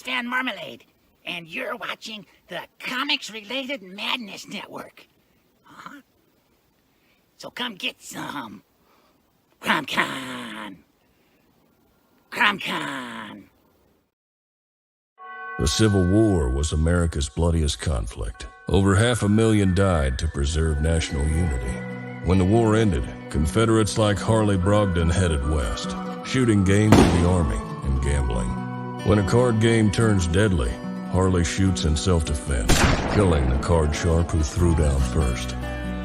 Van Marmalade, and you're watching the Comics-Related Madness Network. So come get some. CromCon. CromCon. The Civil War was America's bloodiest conflict. Over 500,000 died to preserve national unity. When the war ended, Confederates like Harley Brogdon headed west, shooting games of the Army and gambling. When a card game turns deadly, Harley shoots in self-defense, killing the card sharp who threw down first.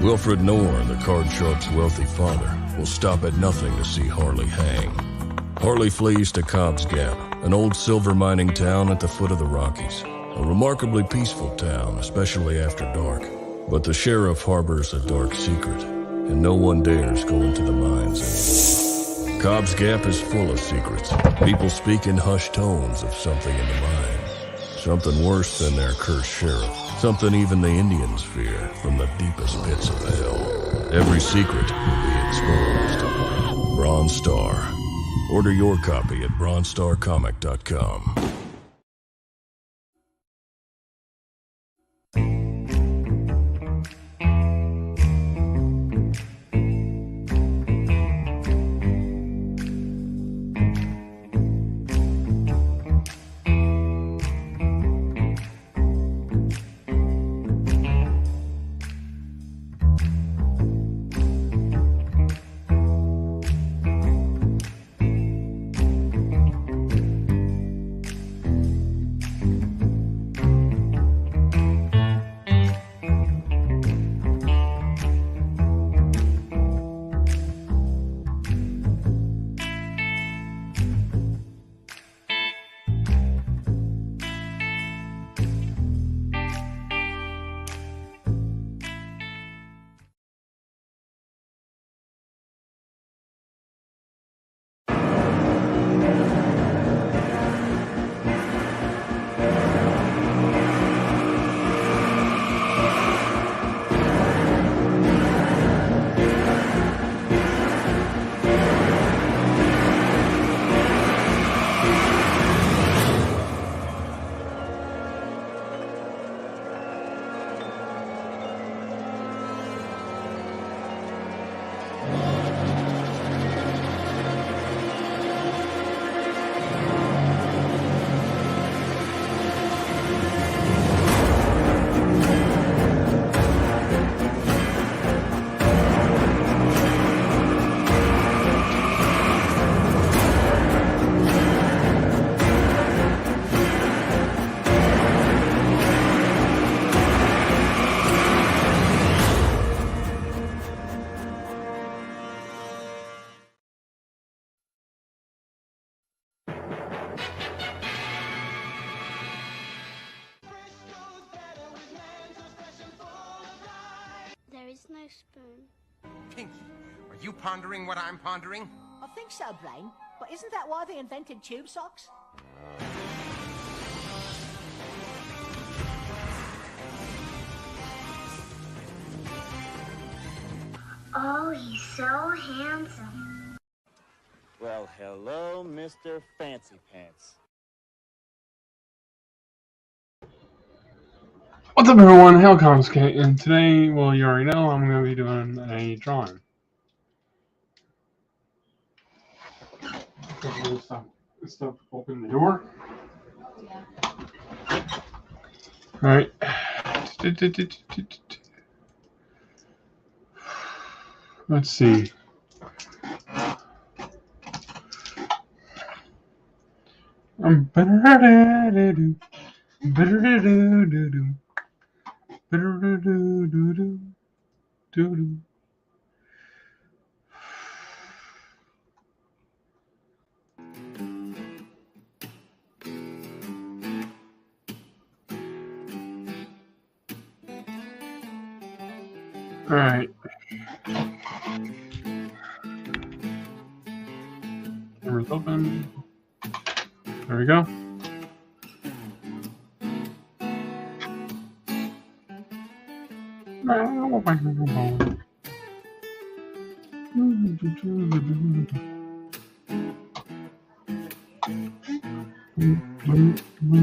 Wilfred Knorr, the card sharp's wealthy father, will stop at nothing to see Harley hang. Harley flees to Cobb's Gap, an old silver mining town at the foot of the Rockies. A remarkably peaceful town, especially after dark. But the sheriff harbors a dark secret, and no one dares go into the mines anymore. Cobb's Gap is full of secrets. People speak in hushed tones of something in the mine. Something worse than their cursed sheriff. Something even the Indians fear from the deepest pits of hell. Every secret will be exposed. Bronze Star. Order your copy at bronzestarcomic.com. No spoon. Pinky, are you pondering what I'm pondering? I think so, Brain. But isn't that why they invented tube socks? Oh, he's so handsome. Well, hello, Mr. Fancy Pants. What's up, everyone? Hellcom's Kate, and today, well, you already know, I'm going to be doing a drawing. Stop open the door. Alright. Let's see. All right. Camera's open. There we go. You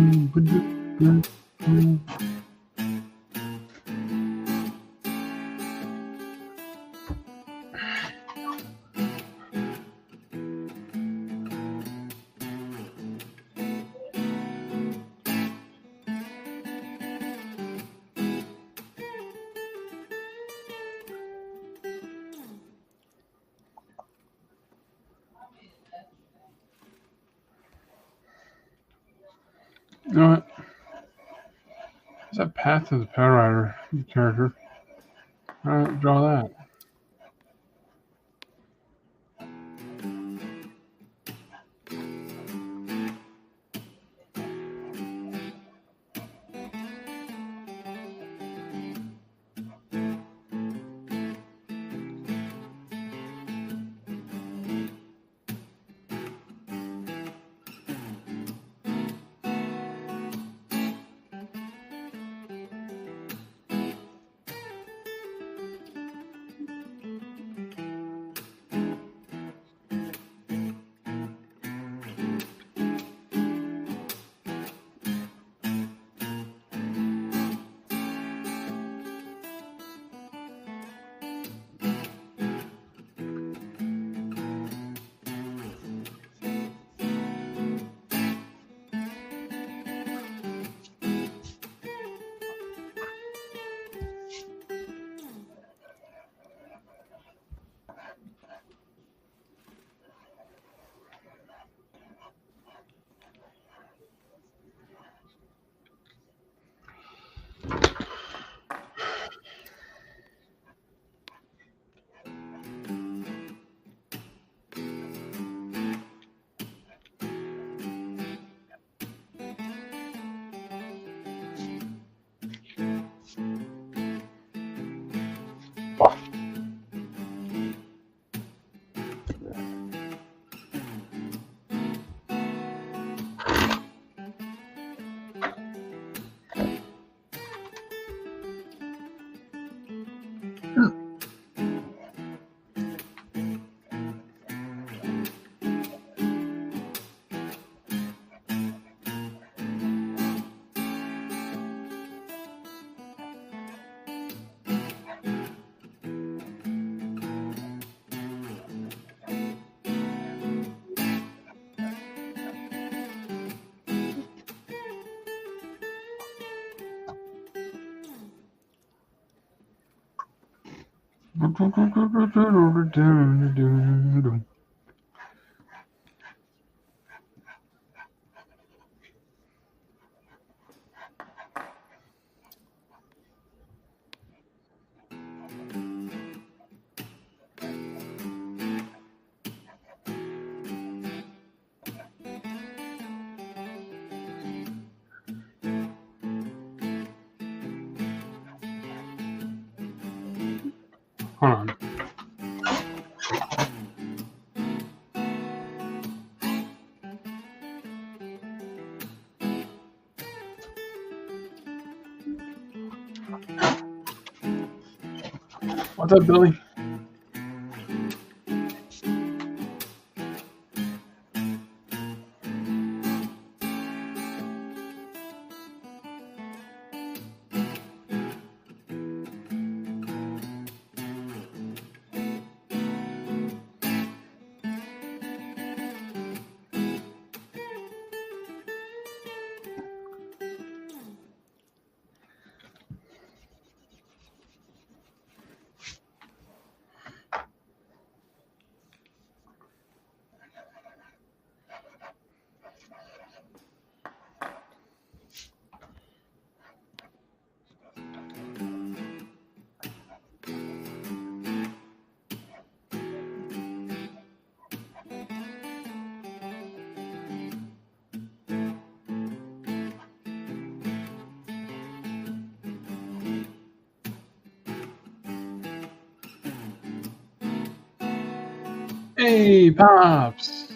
know what? There's a path to the Perotta character. Alright, draw that. Hold on. What's up, Billy? Hey, Pops!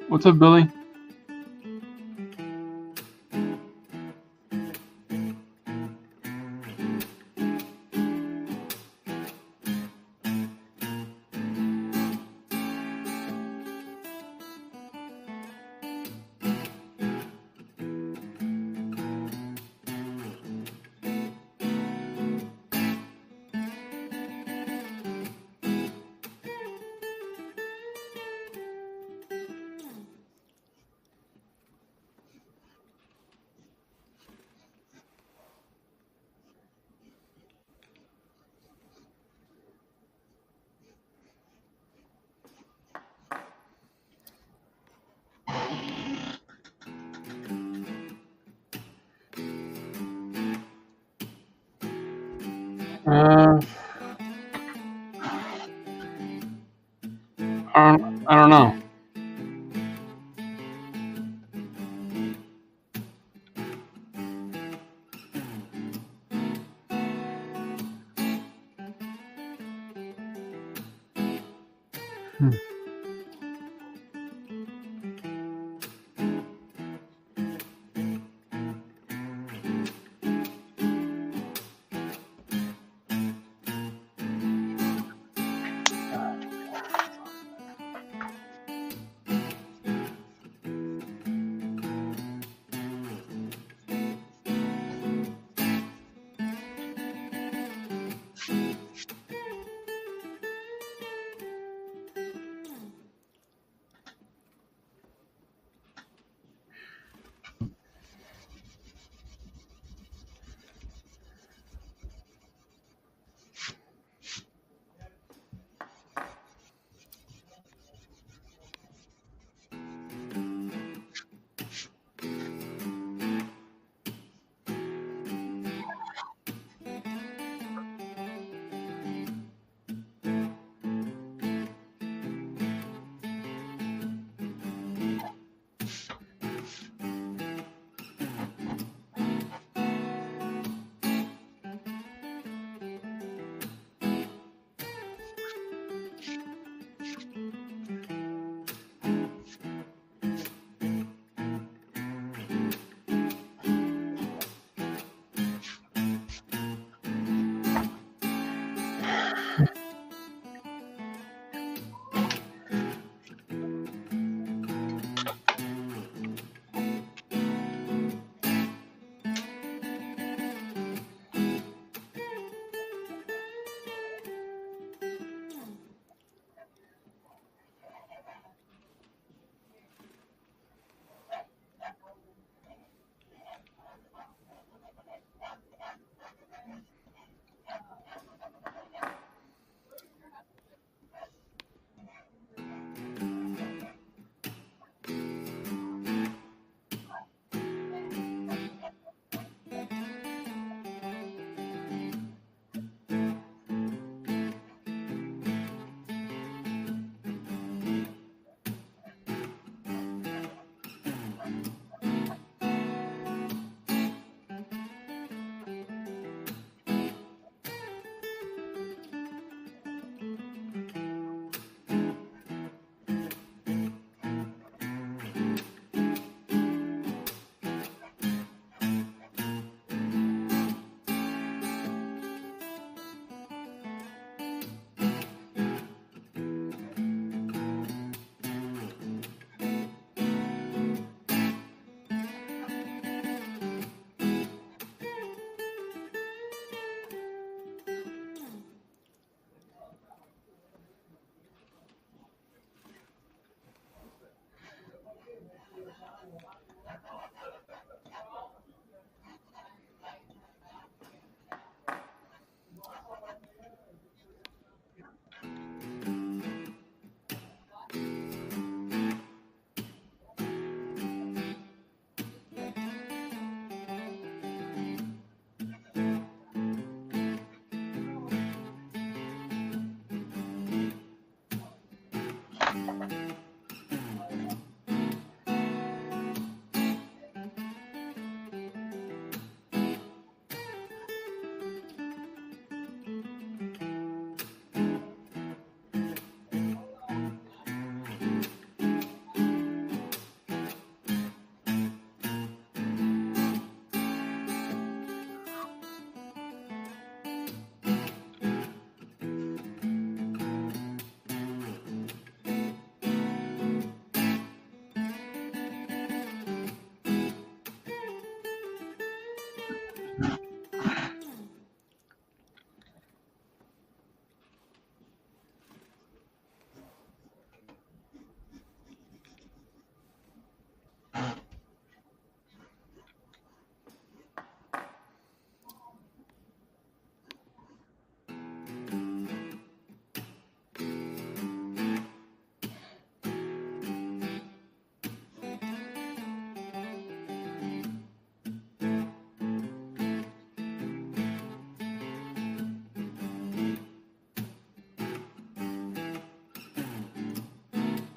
What's up, Billy? I don't know.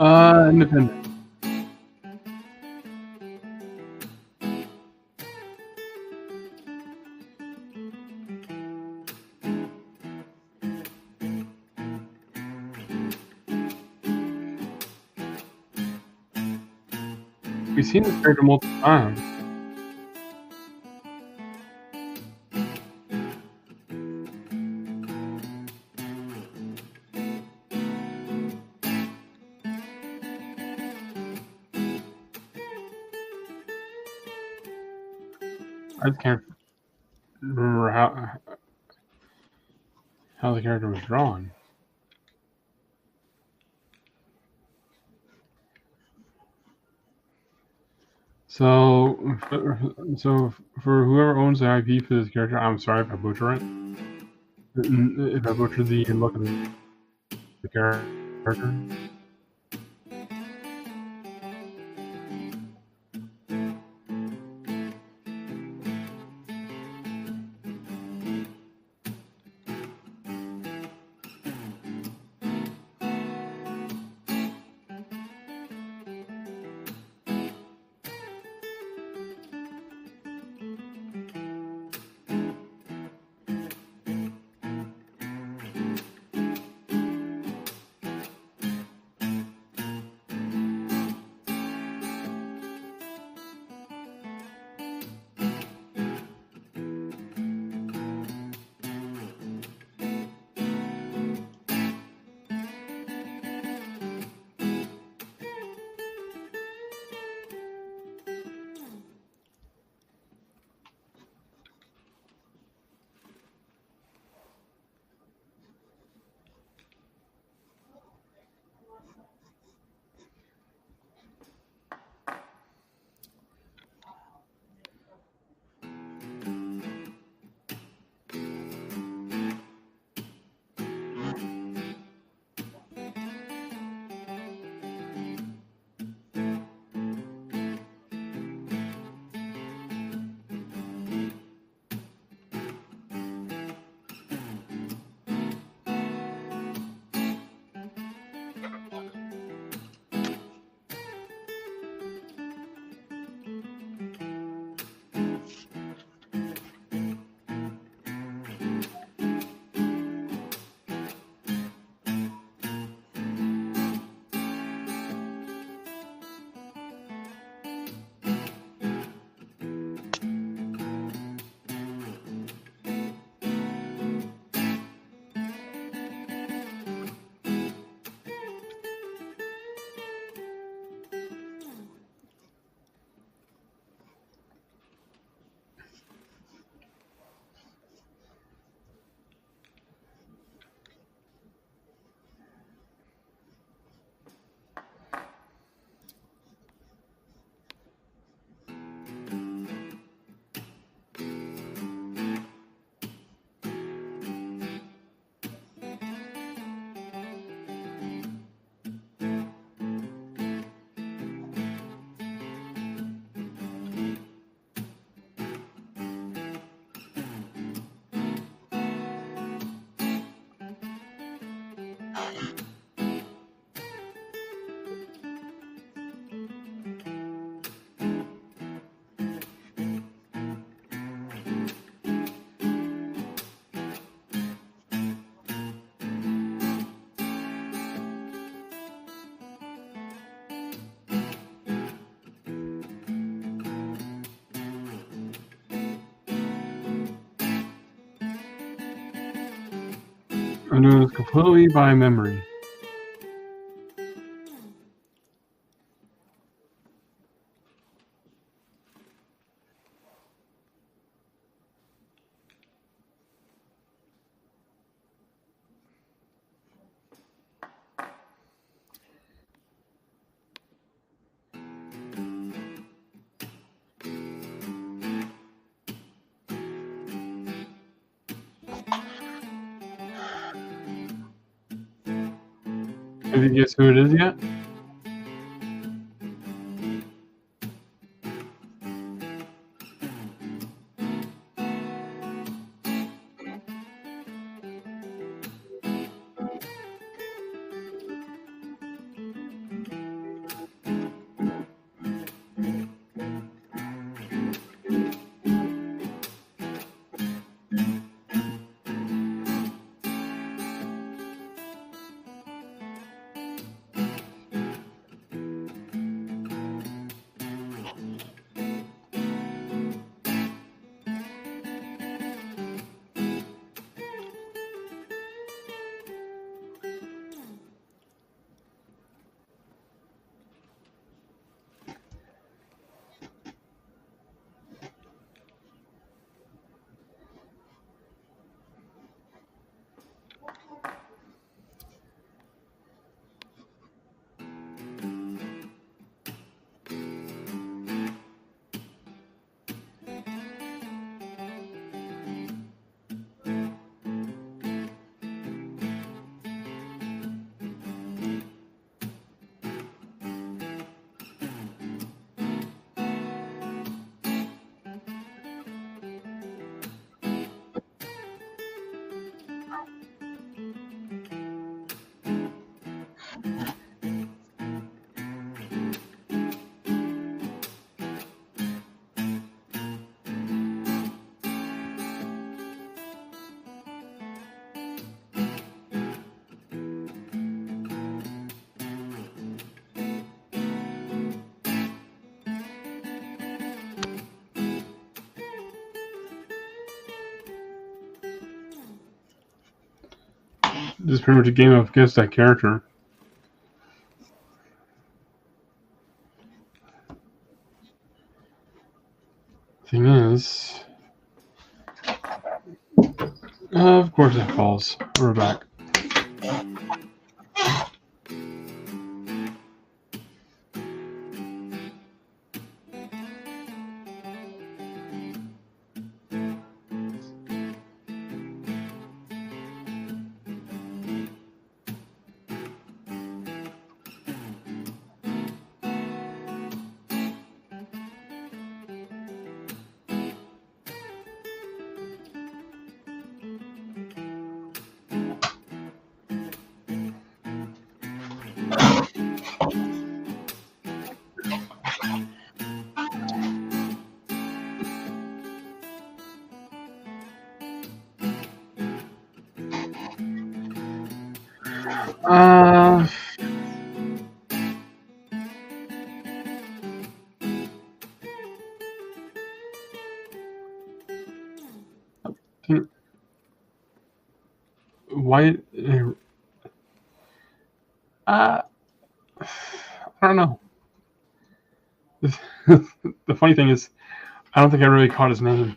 Independent. We've seen this character multiple times. I just can't remember how the character was drawn. So for whoever owns the IP for this character, I'm sorry if I butcher it. If I butcher the look of the character. I'm doing this completely by memory. Have you guessed who it is yet? This is pretty much a game of guess that character. Thing is, of course it falls. We're back. Why? I don't know. The funny thing is, I don't think I really caught his name.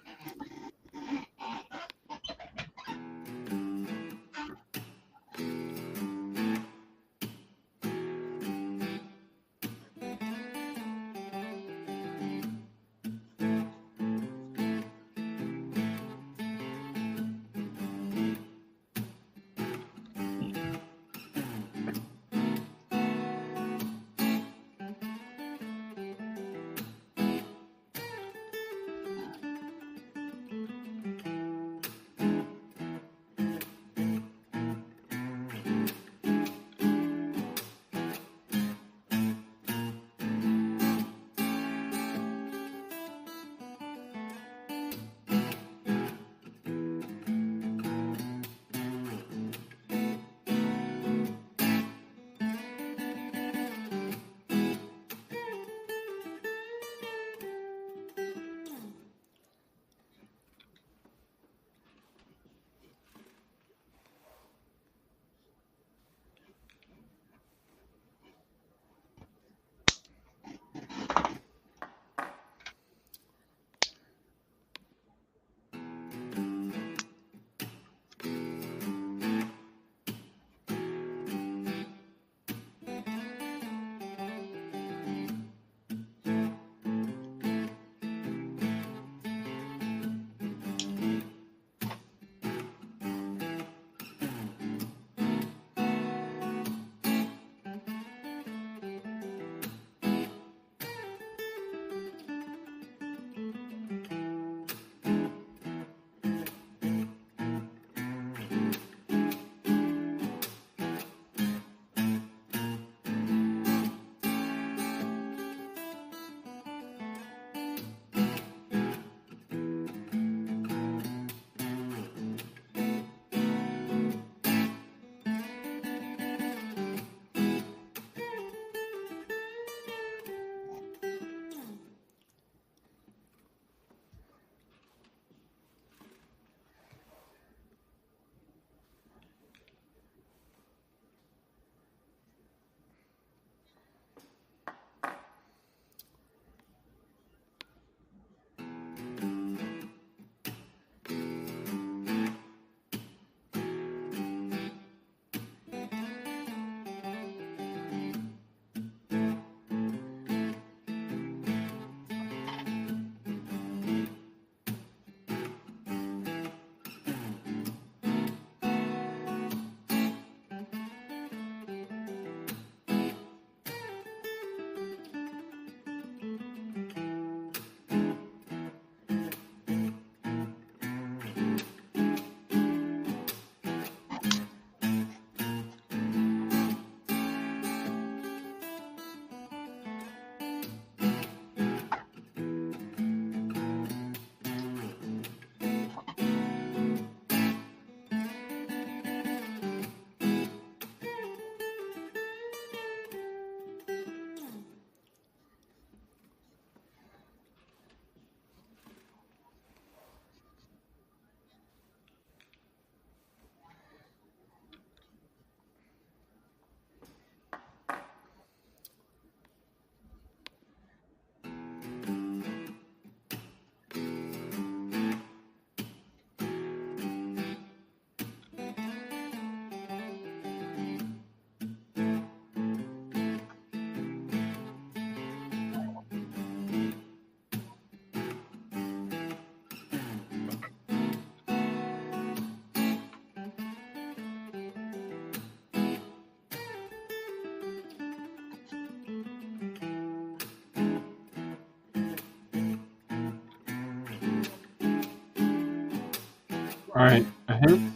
Alright, a hint.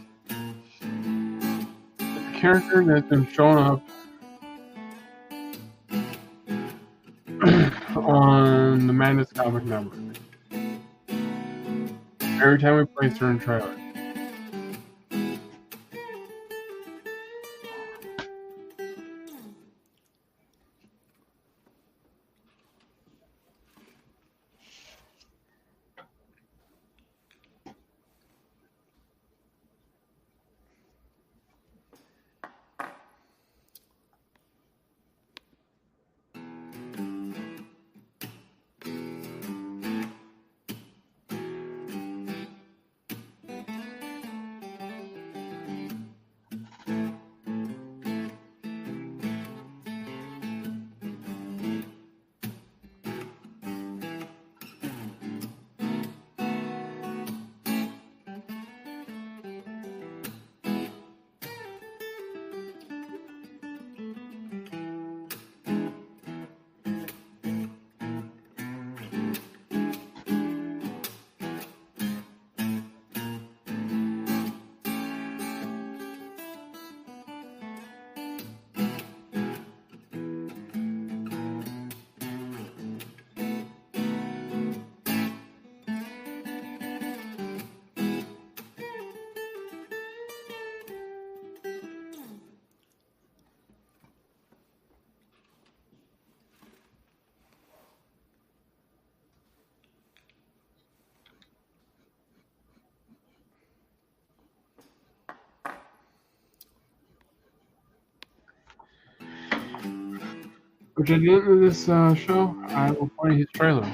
It's a character that's been showing up on the Madness Comic Network. Every time we play certain trailers. Which at the end of this show, I will play his trailer.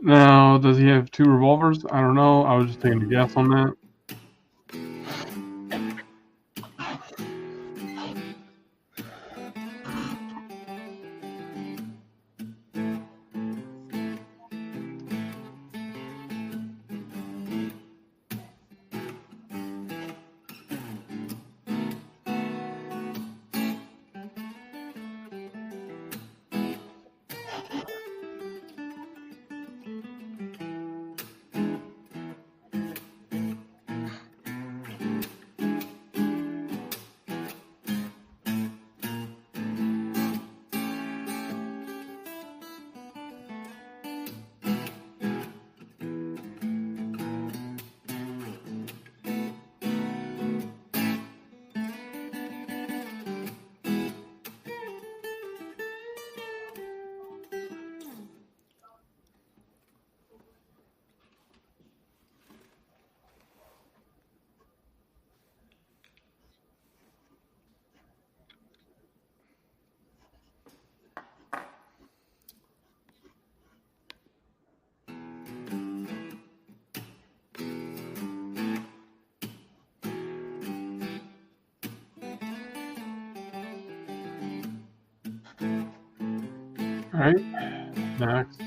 Now, does he have 2 revolvers? I don't know. I was just taking a guess on that. Alright, next.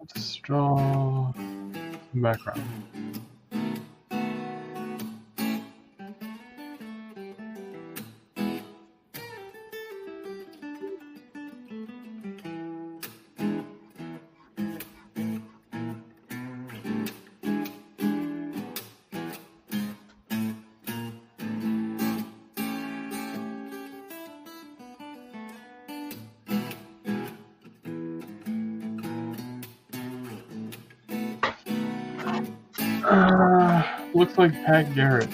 Let's draw some background. Looks like Pat Garrett.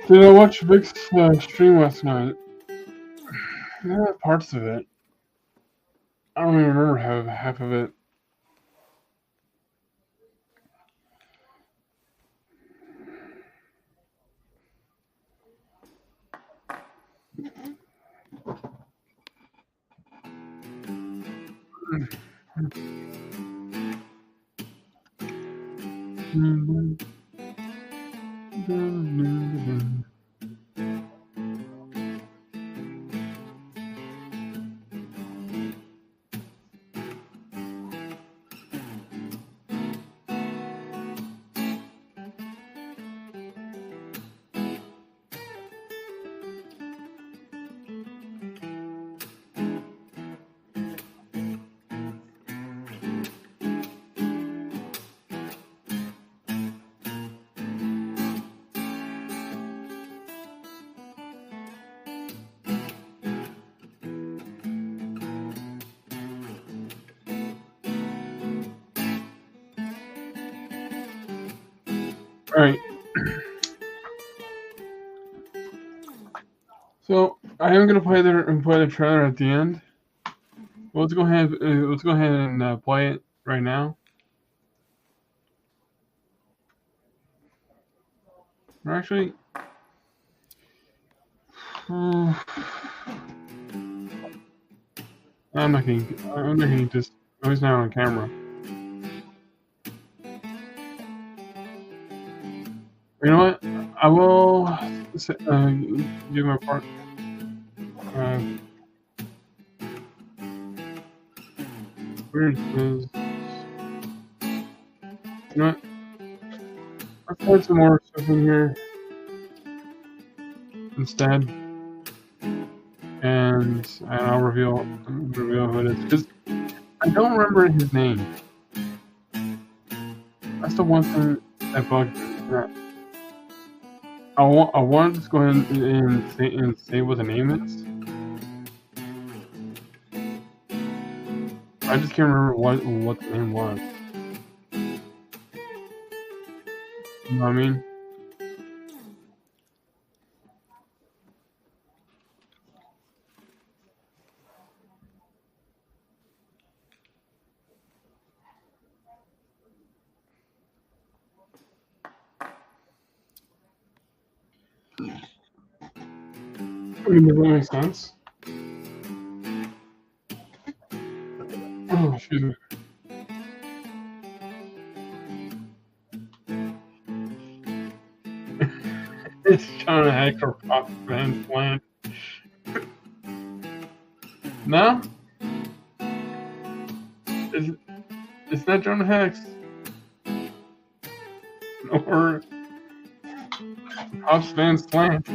Did I watch Vic's stream last night? Yeah, parts of it. I don't even remember half of it. Alright. So I am gonna play the trailer at the end. Well, let's go ahead and play it right now. Or actually, I'm not gonna just. Oh, he's not on camera. You know what? I will give my part. Where is this? You know what? Let's put some more stuff in here instead, and I'll reveal who it is, because I don't remember his name. That's the one thing that bugged me. I wanted to go ahead and say what the name is. I just can't remember what the name was. You know what I mean? I mean, does that make sense? Oh, excuse me. It's John Hector Pop Van Plant. No? It's not John Hex. Or Pops Van Slant.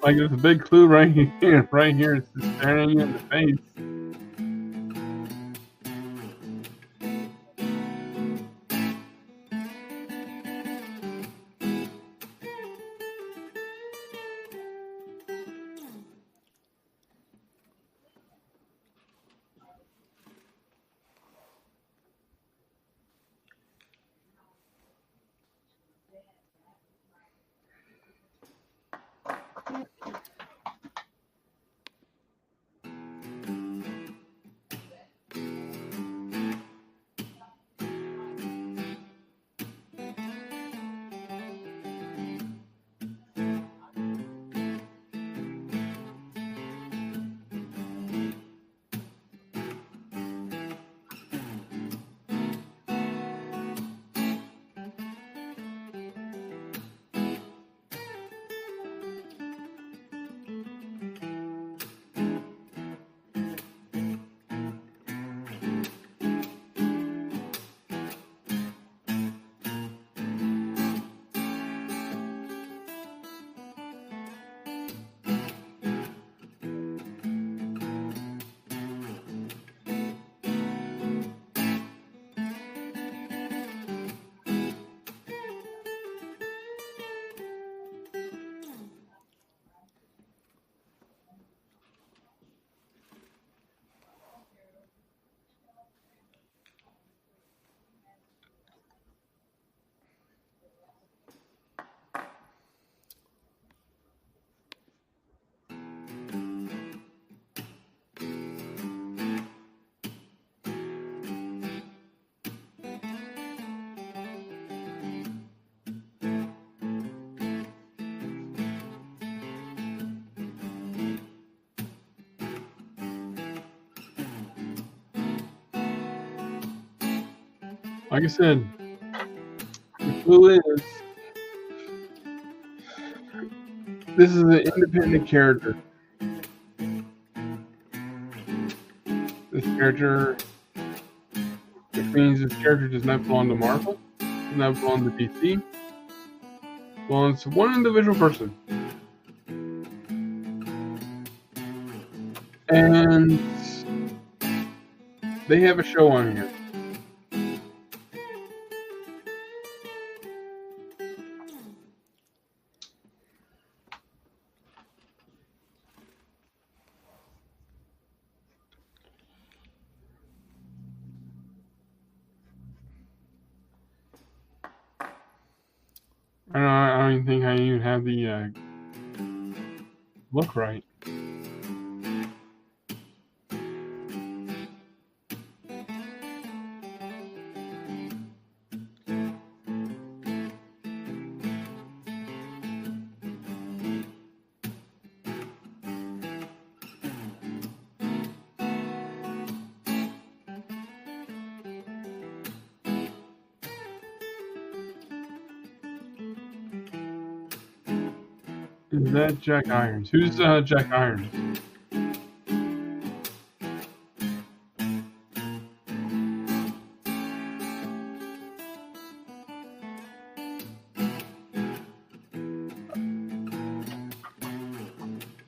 Like there's a big clue right here. Right here, it's just staring you in the face. like I said, the clue is this is an independent character. This character, which means this character does not belong to Marvel, does not belong to DC, belongs to one individual person. And they have a show on here. I don't even think I even have the look right. Is that Jack Irons? Who's Jack Irons?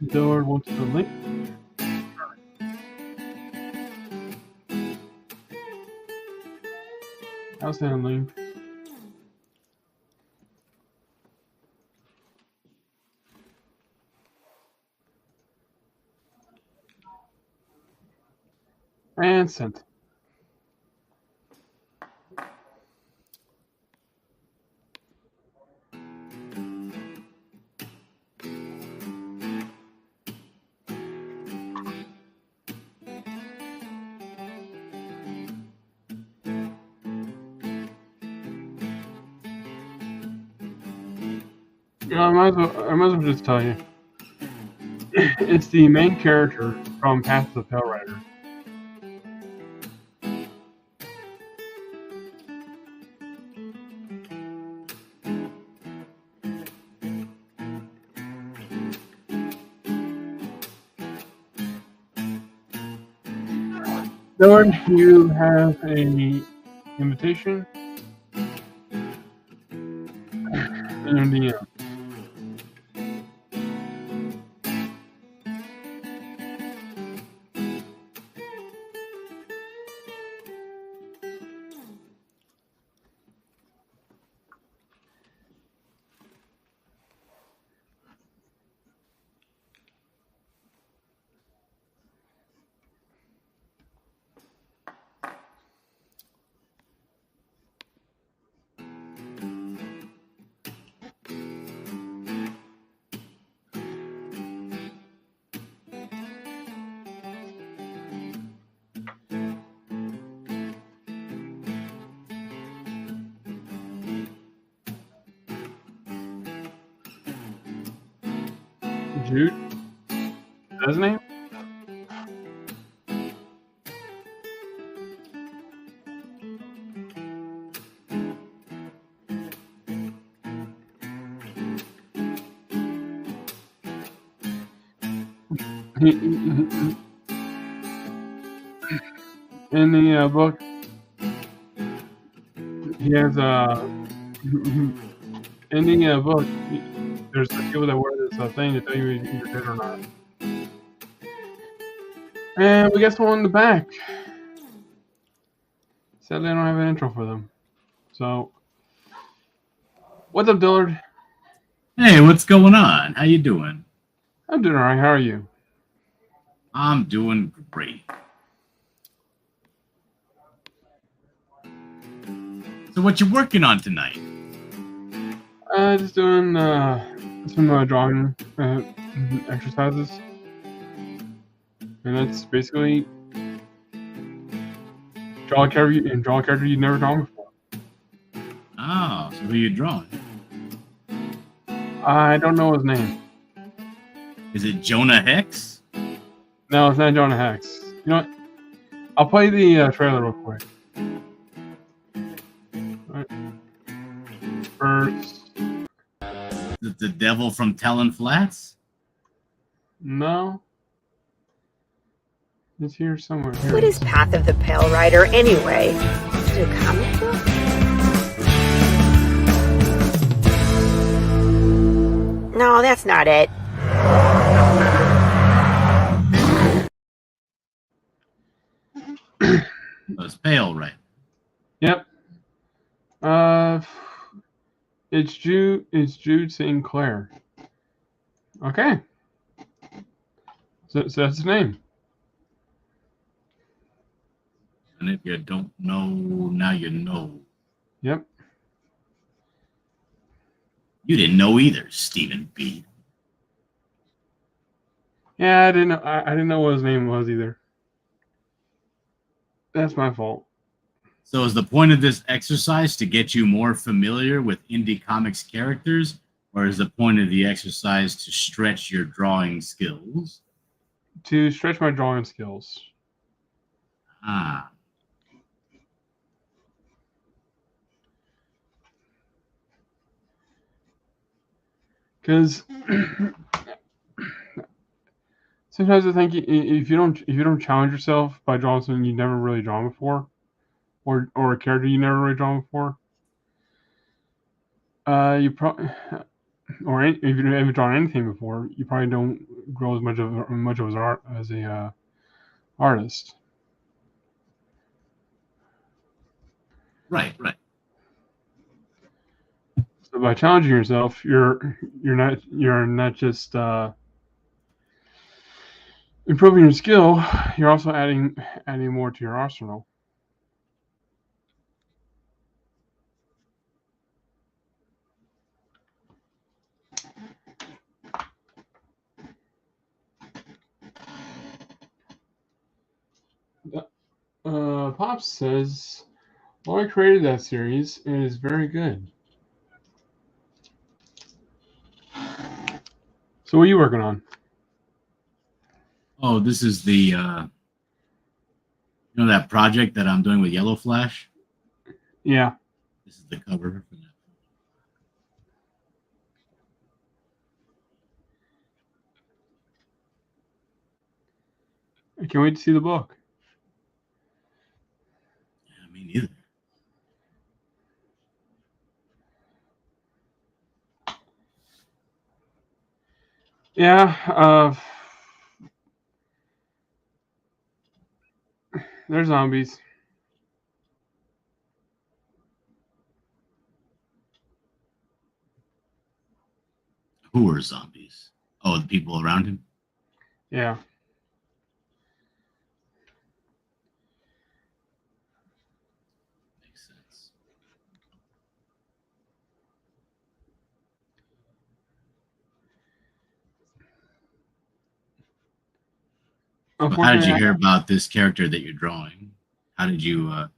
Dillard wants the link. How's that link? And sent. I might as well just tell you. It's the main character from Path of the Pale Rider. Lord, you have an invitation in your DM. Jude? Is that his name? In the book, he has in the book, there's the people that wear this thing to tell you if you're dead or not. And we got someone in the back. Sadly, I don't have an intro for them. So, what's up, Dillard? Hey, what's going on? How you doing? I'm doing alright. How are you? I'm doing great. So what you working on tonight? Just doing some drawing exercises. And that's basically draw a character you've never drawn before. Oh, so who you drawing? I don't know his name. Is it Jonah Hex? No, it's not Jonah Hex. You know what? I'll play the trailer real quick. First, The devil from Talon Flats? no. It's here somewhere. Here. What is Path of the Pale Rider anyway? Is it a comic book? No, that's not it. It's Pale, right? Yep. It's Jude St. Clair. Okay. So that's his name. And if you don't know, now you know. Yep. You didn't know either, Stephen B. Yeah, I didn't know. I didn't know what his name was either. That's my fault. So is the point of this exercise to get you more familiar with indie comics characters, or is the point of the exercise to stretch your drawing skills? To stretch my drawing skills. Ah. Because sometimes I think if you don't challenge yourself by drawing something you never really drawn before, or a character you never really drawn before, you probably if you haven't drawn anything before, you probably don't grow as much of as art as a artist. Right. So by challenging yourself, you're not just improving your skill, you're also adding more to your arsenal. Pops says, "Well, I created that series, and it is very good." So, what are you working on? Oh, this is the that project that I'm doing with Yellow Flash? Yeah. This is the cover for that. I can't wait to see the book. Yeah, me neither. Yeah, they're zombies. Who are zombies? Oh, the people around him? Yeah. Makes sense. So how did you hear about this character that you're drawing? How did you to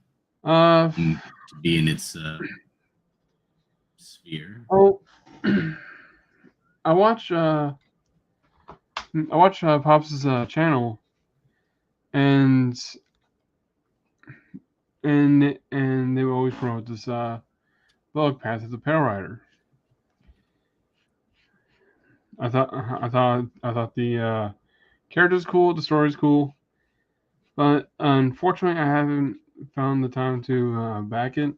be in its sphere? Oh, I watch Pops' channel, and they will always promote this book, Path of the Pale Rider. I thought the character's cool, the story's cool, but unfortunately, I haven't found the time to back it.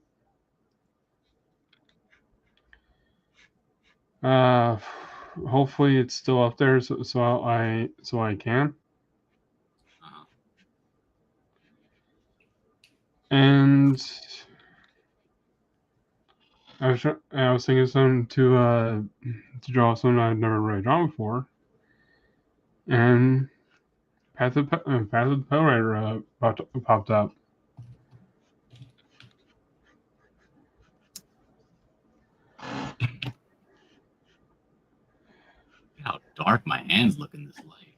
Hopefully, it's still up there, so I can. And I was thinking something to draw something I've never really drawn before, and Path of the Pale Rider popped up. How dark my hands look in this light.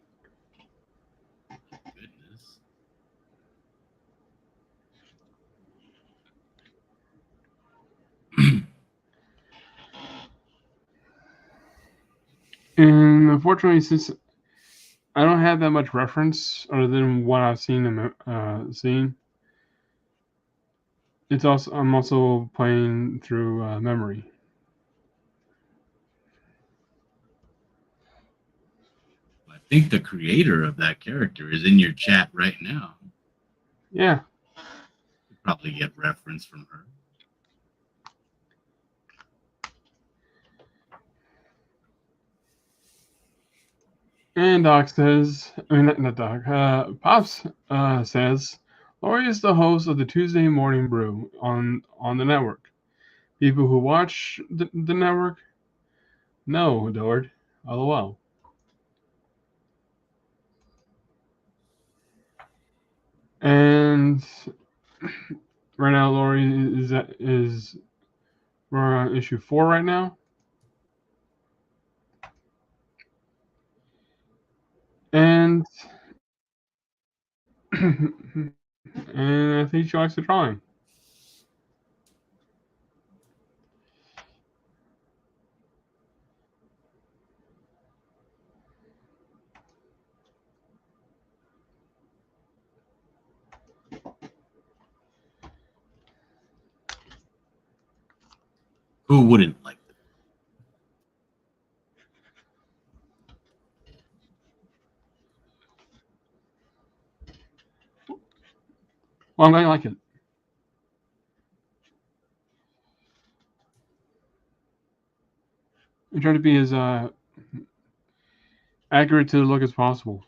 Goodness. And unfortunately, since I don't have that much reference other than what I've seen I'm also playing through memory. think the creator of that character is in your chat right now. Yeah. You probably get reference from her. And Doc says, I mean, not Doc, Pops says, Laurie is the host of the Tuesday Morning Brew on the network. People who watch the network know Dillard. LOL. And right now, Laurie we're on issue 4 right now. And and I think she likes the drawing. Who wouldn't like that? Well, I'm going to like it. I try to be as accurate to the look as possible.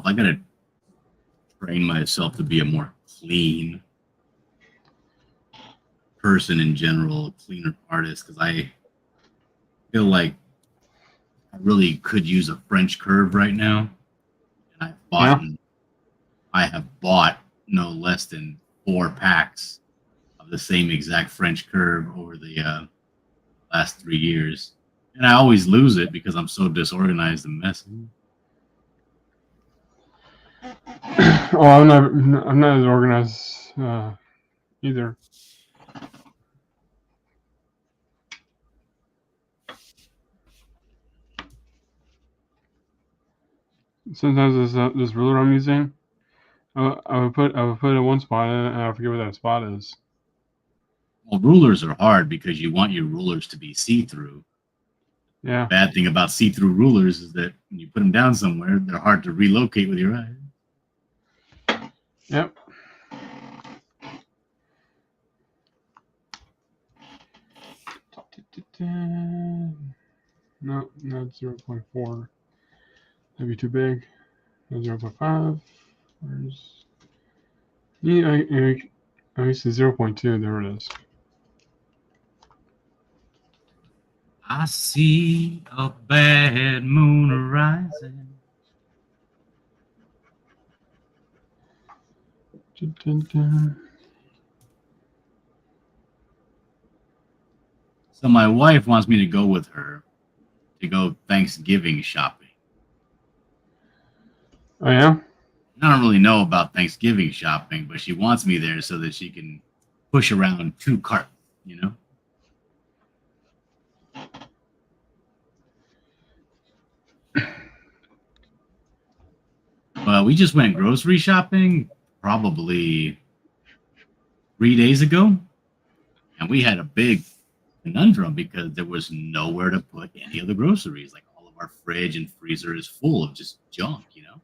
I gotta train myself to be a more clean person in general, a cleaner artist, because I feel like I really could use a French curve right now. And I have bought no less than 4 packs of the same exact French curve over the last 3 years. And I always lose it because I'm so disorganized and messy. Oh, I'm not as organized either. Sometimes this ruler I'm using, I would put it in one spot and I forget where that spot is. Well, rulers are hard because you want your rulers to be see-through. Yeah. Bad thing about see-through rulers is that when you put them down somewhere, they're hard to relocate with your eye. Yep. No, not 0.4. That'd be too big. No, 0.5. Where's... Yeah, I used to 0.2. There it is. I see a bad moon rising. So my wife wants me to go with her to go Thanksgiving shopping. Oh, yeah? I don't really know about Thanksgiving shopping, but she wants me there so that she can push around 2 carts, you know? Well, we just went grocery shopping probably 3 days ago, and we had a big conundrum because there was nowhere to put any of the groceries. Like, all of our fridge and freezer is full of just junk, you know?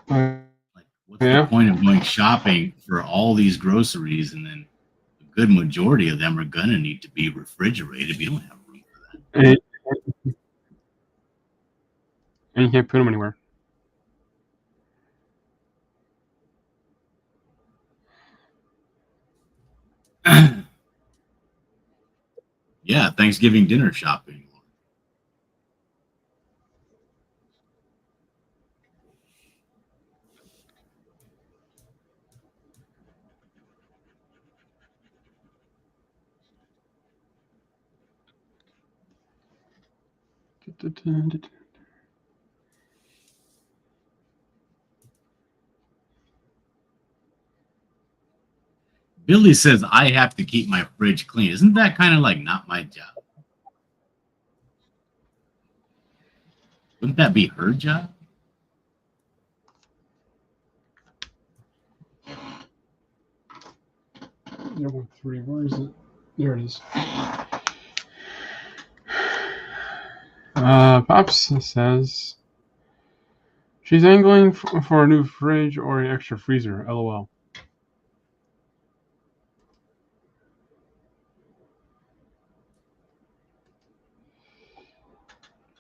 Like, what's the point of going shopping for all these groceries, and then a good majority of them are gonna need to be refrigerated? We don't have room for that. And you can't put them anywhere. Yeah, Thanksgiving dinner shopping. Billy says I have to keep my fridge clean. Isn't that kind of like not my job? Wouldn't that be her job? No, 3. Where is it? There it is. Pops says she's angling for a new fridge or an extra freezer. LOL.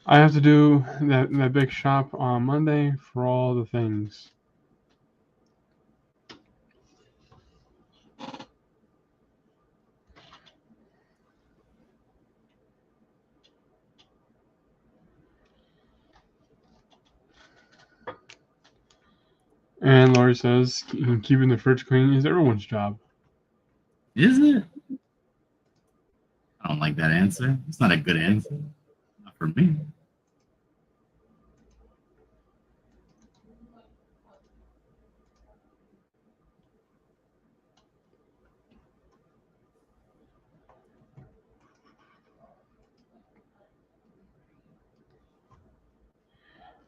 I have to do that big shop on Monday for all the things. And Laurie says keeping the fridge clean is everyone's job. Isn't it? I don't like that answer. It's not a good answer. Not for me.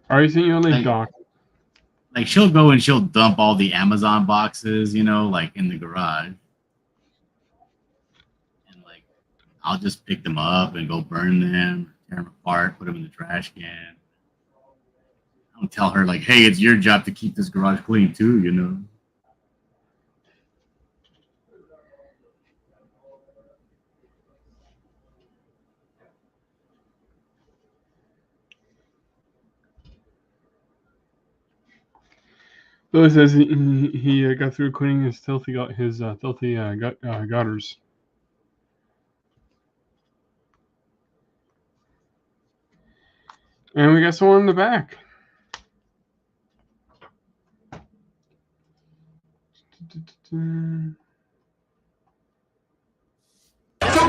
Are you saying you're like Doc? Like, she'll go and she'll dump all the Amazon boxes, you know, like in the garage. And like, I'll just pick them up and go burn them, tear them apart, put them in the trash can. I don't tell her like, hey, it's your job to keep this garage clean too, you know. Billy says he got through cleaning his filthy gutters. And we got someone in the back. So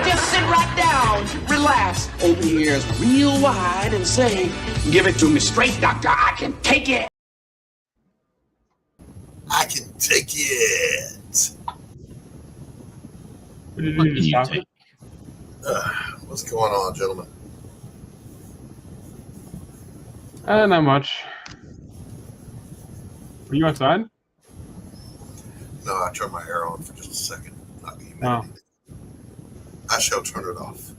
just sit right down, relax, open your ears real wide and say, give it to me straight, doctor, I can take it. I can take it. What's going on, gentlemen? Not much. Are you outside? No, I turned my air on for just a second. Not the humidity. Wow. I shall turn it off.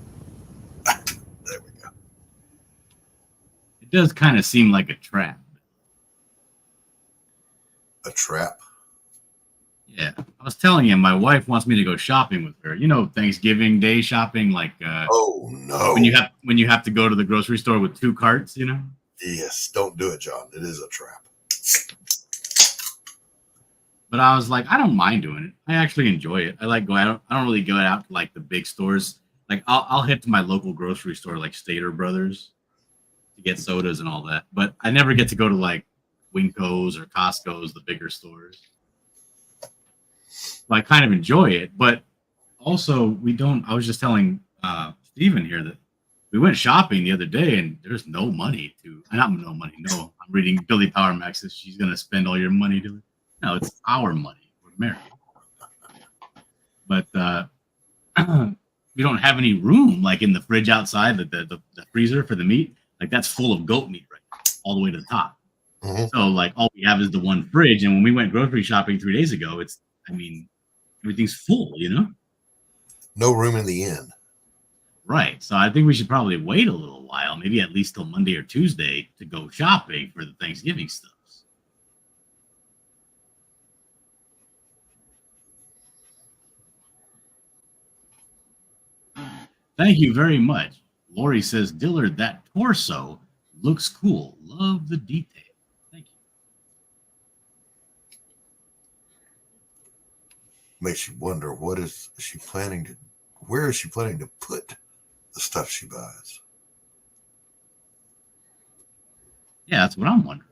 There we go. It does kind of seem like a trap. A trap? Yeah. I was telling you, my wife wants me to go shopping with her. You know, Thanksgiving Day shopping, like oh no. When you have to go to the grocery store with 2 carts, you know? Yes, don't do it, John. It is a trap. But I was like, I don't mind doing it. I actually enjoy it. I like going. I don't really go out to like the big stores. Like I'll head to my local grocery store, like Stater Brothers, to get sodas and all that. But I never get to go to like Winco's or Costco's, the bigger stores. So I kind of enjoy it, but also we don't. I was just telling Steven here that we went shopping the other day, and there's no money to. Not no money. No, I'm reading Billy Power Max's. She's gonna spend all your money to. No, it's our money. We're American. But we don't have any room, like in the fridge outside, the freezer for the meat. Like that's full of goat meat right now, all the way to the top. Mm-hmm. So like all we have is the one fridge. And when we went grocery shopping 3 days ago, everything's full, you know? No room in the inn. Right. So I think we should probably wait a little while, maybe at least till Monday or Tuesday to go shopping for the Thanksgiving stuff. Thank you very much. Laurie says, Dillard, that torso looks cool. Love the detail. Thank you. Makes you wonder, where is she planning to put the stuff she buys? Yeah, that's what I'm wondering.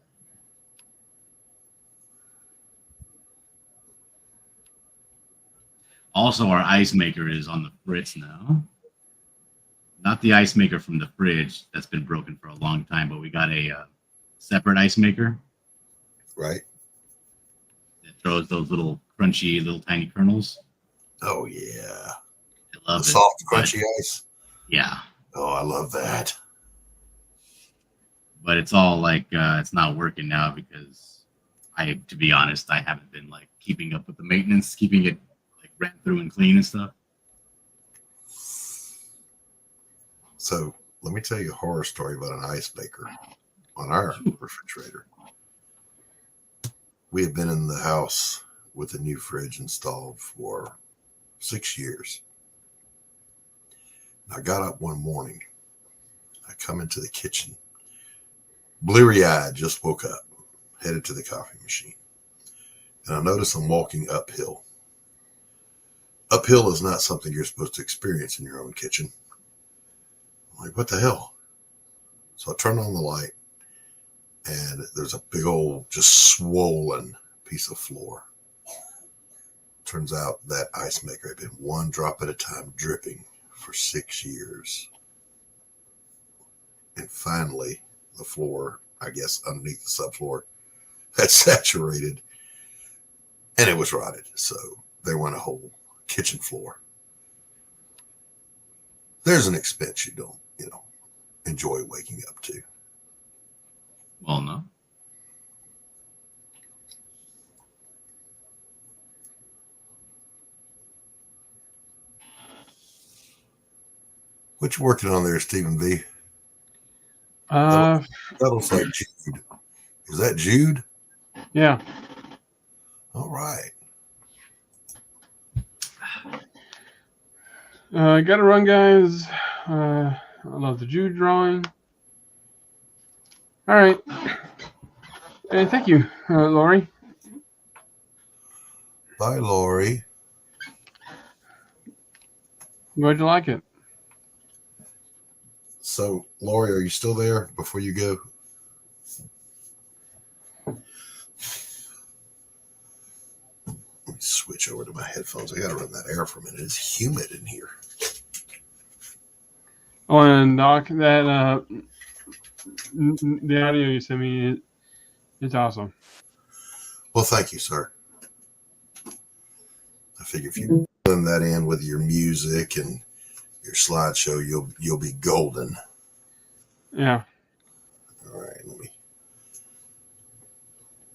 Also, our ice maker is on the fritz now. Not the ice maker from the fridge that's been broken for a long time, but we got a separate ice maker. Right. That throws those little crunchy, little tiny kernels. Oh, yeah. I love the it. Soft, crunchy ice? Yeah. Oh, I love that. But it's all like, it's not working now because to be honest, I haven't been like keeping up with the maintenance, keeping it like ran through and clean and stuff. So let me tell you a horror story about an ice maker on our refrigerator. We had been in the house with a new fridge installed for 6 years. And I got up one morning. I come into the kitchen. Bleary-eyed, just woke up, headed to the coffee machine. And I notice I'm walking uphill. Uphill is not something you're supposed to experience in your own kitchen. I'm like, what the hell? So I turn on the light, and there's a big old, just swollen piece of floor. Turns out that ice maker had been one drop at a time dripping for 6 years. And finally, the floor, I guess underneath the subfloor, had saturated, and it was rotted. So there went a whole kitchen floor. There's an expense you don't, enjoy waking up to. Well, no. What you working on there, Stephen V? That looks like Jude. Is that Jude? Yeah. All right. Gotta run, guys. I love the Jude drawing. All right. And thank you, Laurie. Bye, Laurie. Glad you like it. So, Laurie, are you still there before you go? Let me switch over to my headphones. I got to run that air for a minute. It's humid in here. Oh, and Doc, that the audio you sent me, it's awesome. Well, thank you, sir. I figure if you blend that in with your music and your slideshow, you'll be golden. Yeah. All right, let me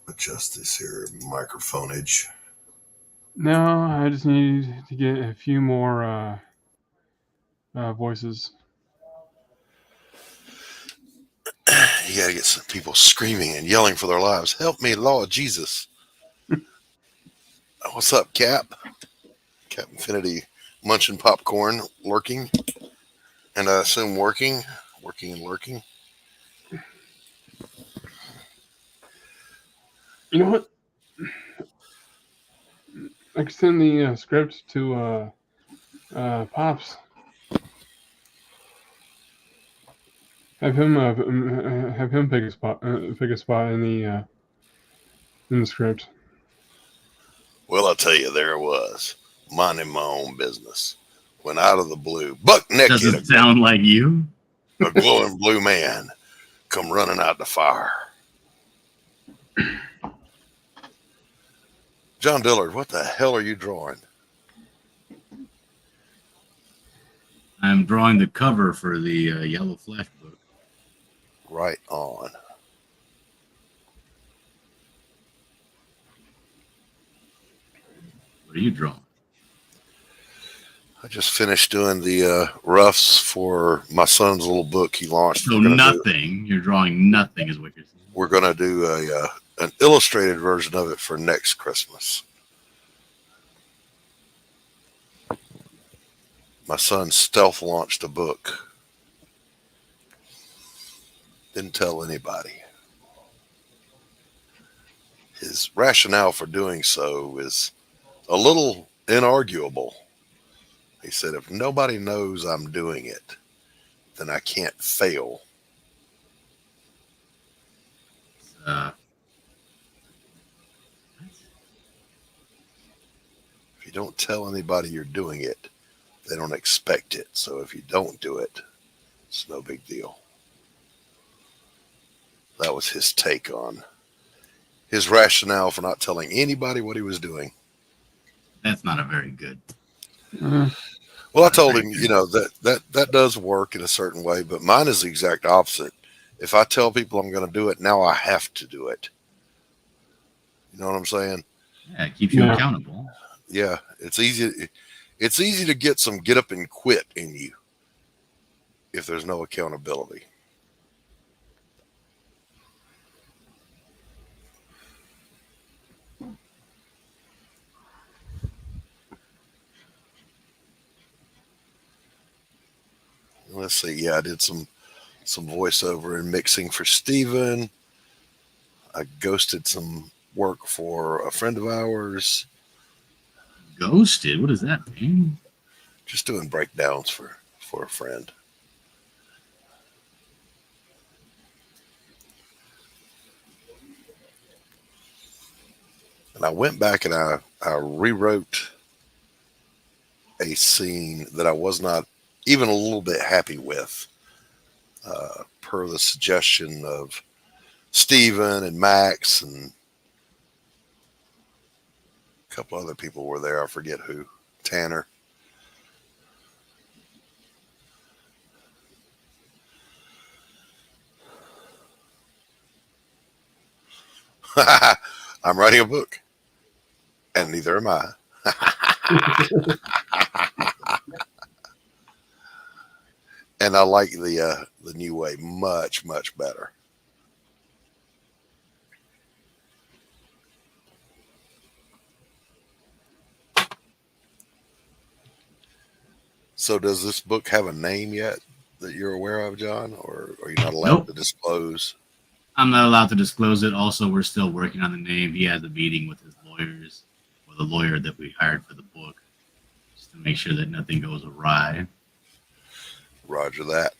adjust this here microphoneage. No, I just need to get a few more voices. You got to get some people screaming and yelling for their lives. Help me, Lord Jesus. What's up, Cap? Cap Infinity munching popcorn, lurking, and I assume working and lurking. You know what? I can send the script to Pops. Have him pick a spot in the script. Well, I'll tell you, there it was, minding my own business. When out of the blue, buck naked. Doesn't sound like you. A glowing blue man come running out the fire. John Dillard, what the hell are you drawing? I'm drawing the cover for the Yellow Flash book. Right on. What are you drawing? I just finished doing the roughs for my son's little book he launched. So nothing. You're drawing nothing is what you're saying. We're going to do an illustrated version of it for next Christmas. My son stealth launched a book. Didn't tell anybody. His rationale for doing so is a little inarguable. He said, if nobody knows I'm doing it, then I can't fail. If you don't tell anybody you're doing it, they don't expect it. So if you don't do it, it's no big deal. That was his take on his rationale for not telling anybody what he was doing. That's not a very good. Well, I told him, you know, that does work in a certain way, but mine is the exact opposite. If I tell people I'm going to do it, now I have to do it. You know what I'm saying? Yeah, it keeps you accountable. Yeah, it's easy. It's easy to get some get up and quit in you if there's no accountability. Let's see. Yeah, I did some voiceover and mixing for Steven. I ghosted some work for a friend of ours. Ghosted? What does that mean? Just doing breakdowns for a friend. And I went back and I rewrote a scene that I was not even a little bit happy with, per the suggestion of Steven and Max, and a couple other people were there. I forget who. Tanner. I'm writing a book, and neither am I. And I like the new way much, much better. So does this book have a name yet that you're aware of, John? Or are you not allowed to disclose? I'm not allowed to disclose it. Also, we're still working on the name. He has a meeting with his lawyers, or the lawyer that we hired for the book, just to make sure that nothing goes awry. Roger that.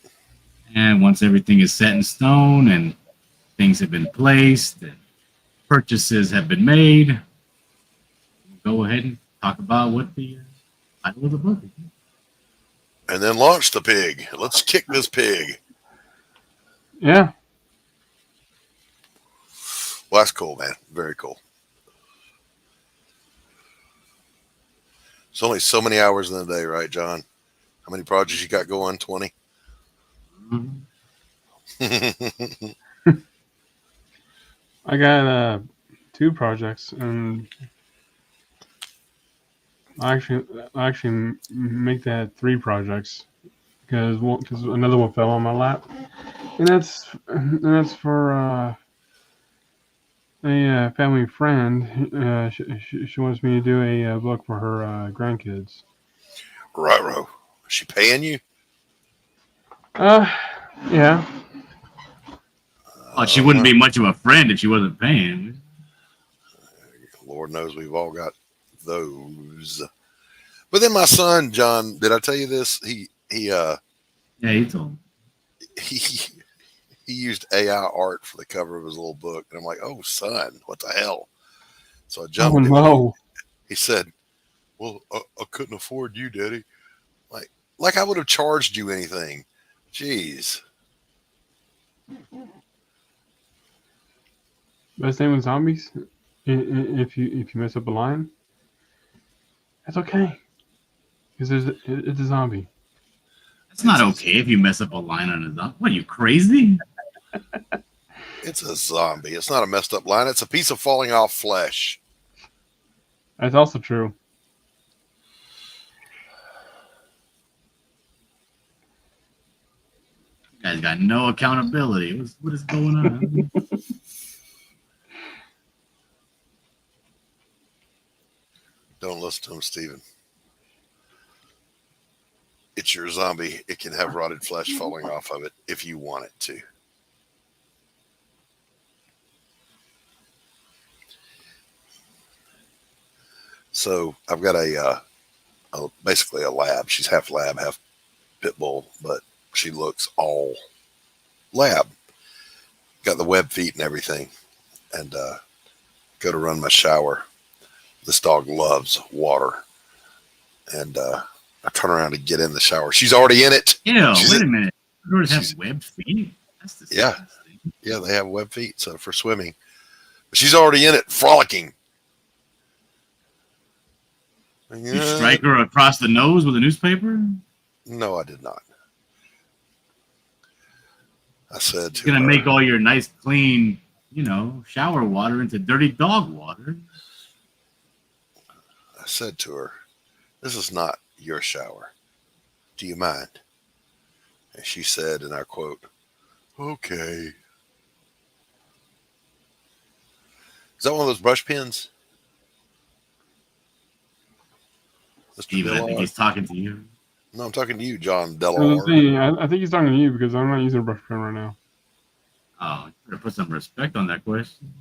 And once everything is set in stone and things have been placed and purchases have been made, we'll go ahead and talk about what the title of the book is. And then launch the pig. Let's kick this pig. Yeah. Well, that's cool, man. Very cool. It's only so many hours in the day, right, John? How many projects you got going? 20? I got 2 projects, and I actually make that 3 projects because another one fell on my lap, and that's for a family friend. She wants me to do a book for her grandkids. Right, is she paying you? Yeah. Well, she wouldn't be much of a friend if she wasn't paying. Lord knows we've all got those. But then my son, John, did I tell you this? Yeah, he told me. He used AI art for the cover of his little book. And I'm like, oh, son, what the hell? So I jumped in. No. He said, well, I couldn't afford you, Daddy. Like I would have charged you anything. Jeez. Best thing with zombies, if you mess up a line, that's okay, because it's a zombie. It's not okay if you mess up a line on a zombie. What, are you crazy? It's a zombie. It's not a messed up line. It's a piece of falling off flesh. That's also true. You guys got no accountability. What is going on? Don't listen to him, Steven. It's your zombie. It can have rotted flesh falling off of it if you want it to. So I've got basically a lab. She's half lab, half pit bull, but she looks all lab. Got the web feet and everything. And go to run my shower. This dog loves water. And I turn around to get in the shower. She's already in it. Yeah, wait a minute. Dogs have web feet? That's disgusting. Yeah, they have web feet so for swimming. But she's already in it, frolicking. You strike her across the nose with a newspaper? No, I did not. I said She's going to make all your nice, clean, shower water into dirty dog water. I said to her, this is not your shower. Do you mind? And she said, and I quote, okay. Is that one of those brush pens? Steven, I think he's talking to you. No, I'm talking to you, John Delaware. I think he's talking to you because I'm not using a brush pen right now. Oh, you better put some respect on that question.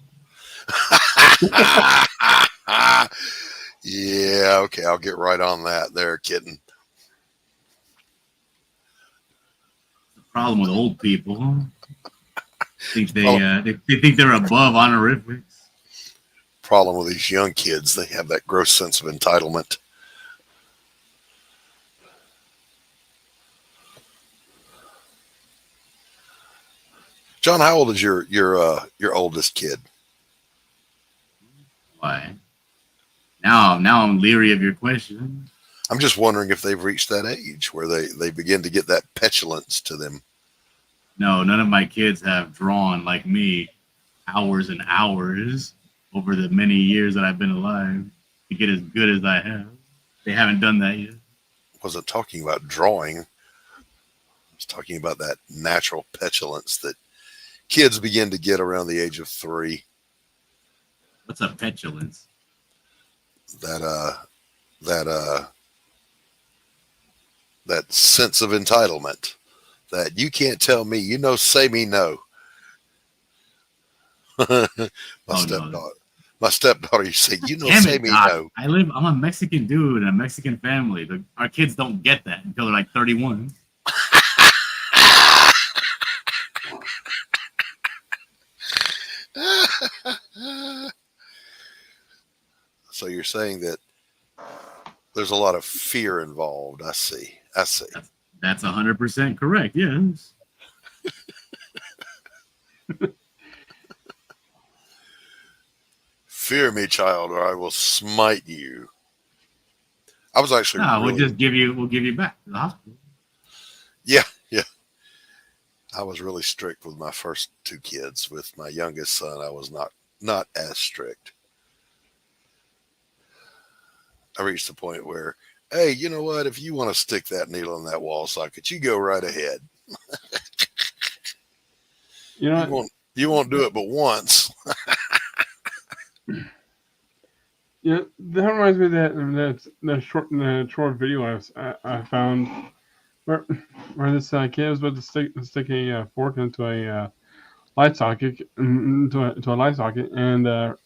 Yeah, okay, I'll get right on that there, kitten. The problem with old people, think they think they're above honorifics. Problem with these young kids, they have that gross sense of entitlement. John, how old is your oldest kid? Why? Now I'm leery of your question. I'm just wondering if they've reached that age where they begin to get that petulance to them. No, none of my kids have drawn like me hours and hours over the many years that I've been alive to get as good as I have. They haven't done that yet. I wasn't talking about drawing. I was talking about that natural petulance that kids begin to get around the age of 3. What's a petulance? That sense of entitlement that you can't tell me, say me no. My stepdaughter, you say, say me no. I'm a Mexican dude in a Mexican family. Our kids don't get that until they're like 31. So you're saying that there's a lot of fear involved. I see. That's 100% correct. Yes. Fear me, child, or I will smite you. I was actually. No, we'll give you back to the hospital. Yeah. I was really strict with my first 2 kids. With my youngest son, I was not as strict. I reached the point where Hey, you know what? If you want to stick that needle in that wall socket, you go right ahead. You know, you won't do it but once. Yeah, that reminds me of that short video I found where this kid was about to stick a fork into a light socket into a light socket, and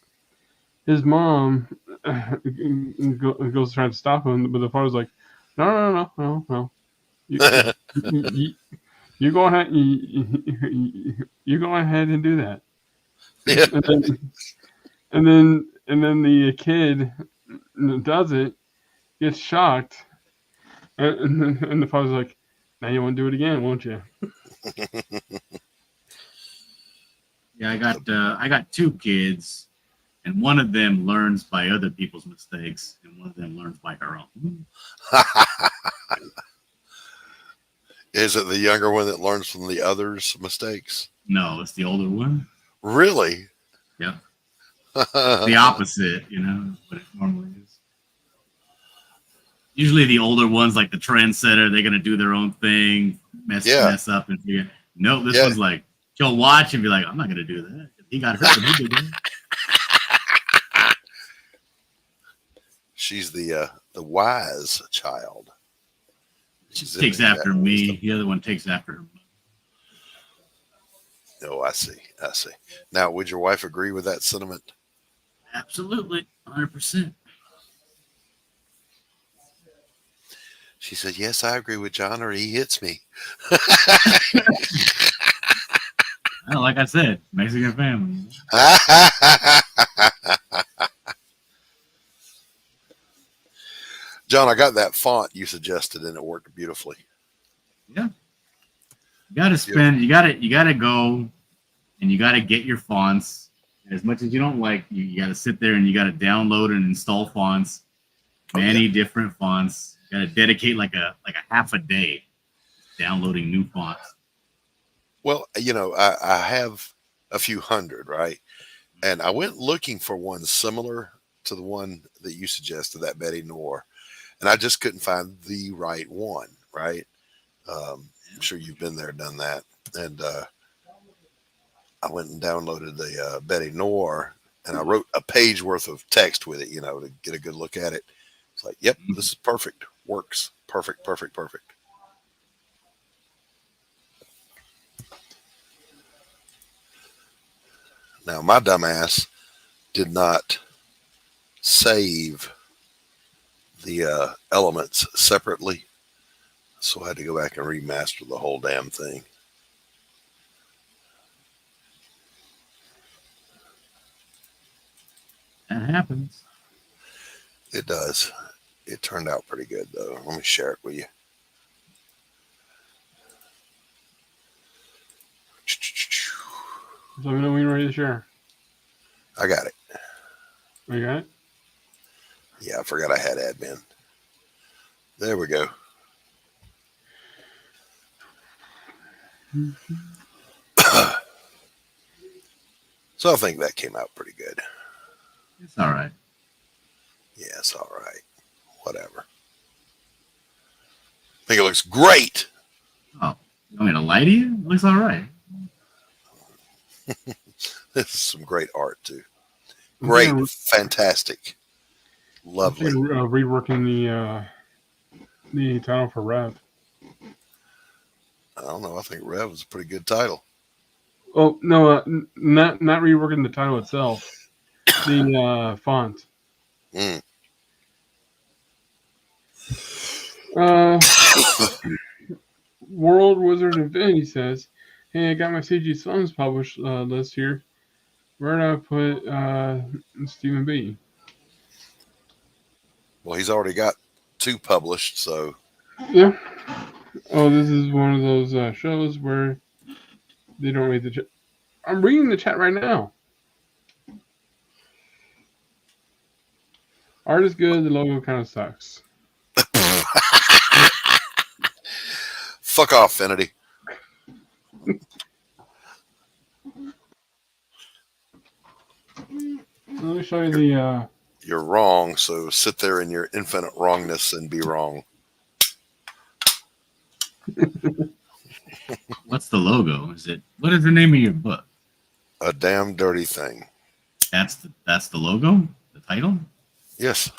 his mom goes to try to stop him, but the father's like, no. You go ahead. You go ahead and do that. Yeah. And then the kid does it, gets shocked, and the father's like, "Now you want to do it again, won't you?" Yeah, I got 2 kids, and one of them learns by other people's mistakes, and one of them learns by her own. Is it the younger one that learns from the others' mistakes? No, it's the older one. Really? Yeah. The opposite, what it normally is. Usually the older ones, like the trendsetter, they're going to do their own thing, mess up and figure. Nope, this one's like, she'll watch and be like, I'm not going to do that. He got hurt when he did that. She's the wise child. She takes after me. The other one takes after her. Oh, I see. Now, would your wife agree with that sentiment? Absolutely, 100%. She said, "Yes, I agree with John, or he hits me." Well, like I said, Mexican family. John, I got that font you suggested, and it worked beautifully. Yeah. You got to spend. You got to go, and you got to get your fonts. As much as you don't like, you got to sit there and you got to download and install fonts, many different fonts. You got to dedicate like a half a day downloading new fonts. Well, I have a few hundred, right? And I went looking for one similar to the one that you suggested, that Betty Noor, and I just couldn't find the right one, right? I'm sure you've been there, done that. And I went and downloaded the Betty Noor, and I wrote a page worth of text with it, to get a good look at it. It's like, yep, this is perfect. Works. Perfect. Now, my dumbass did not save the elements separately, so I had to go back and remaster the whole damn thing. That happens. It does. It turned out pretty good, though. Let me share it with you. Let me know when you're ready to share. I got it. Oh, you got it? Yeah, I forgot I had admin. There we go. So I think that came out pretty good. It's all right. Yeah, it's all right. Whatever. I think it looks great. Oh, you want me to lie to you? It looks all right. This is some great art, too. Great, fantastic, lovely. Reworking the title for Rev. I don't know. I think Rev is a pretty good title. Oh no, not reworking the title itself. The font. World Wizard Infinity says, "Hey, I got my CG Songs published list here. Where do I put Stephen B?" Well, he's already got 2 published, so. Yeah. Oh, this is one of those shows where they don't read the chat. I'm reading the chat right now. Art is good. The logo kind of sucks. Fuck off, Finity. Let me show you the You're wrong, so sit there in your infinite wrongness and be wrong. What's the logo? What is the name of your book? A Damn Dirty Thing. That's the logo? The title? Yes.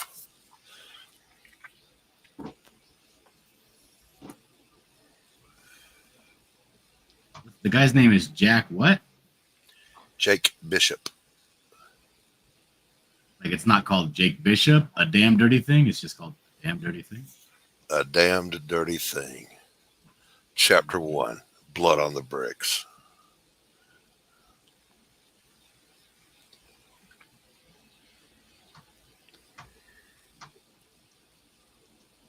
The guy's name is Jack what? Jake Bishop. Like it's not called Jake Bishop, A Damn Dirty Thing. It's just called A Damn Dirty Thing. A Damned Dirty Thing. Chapter 1. Blood on the Bricks.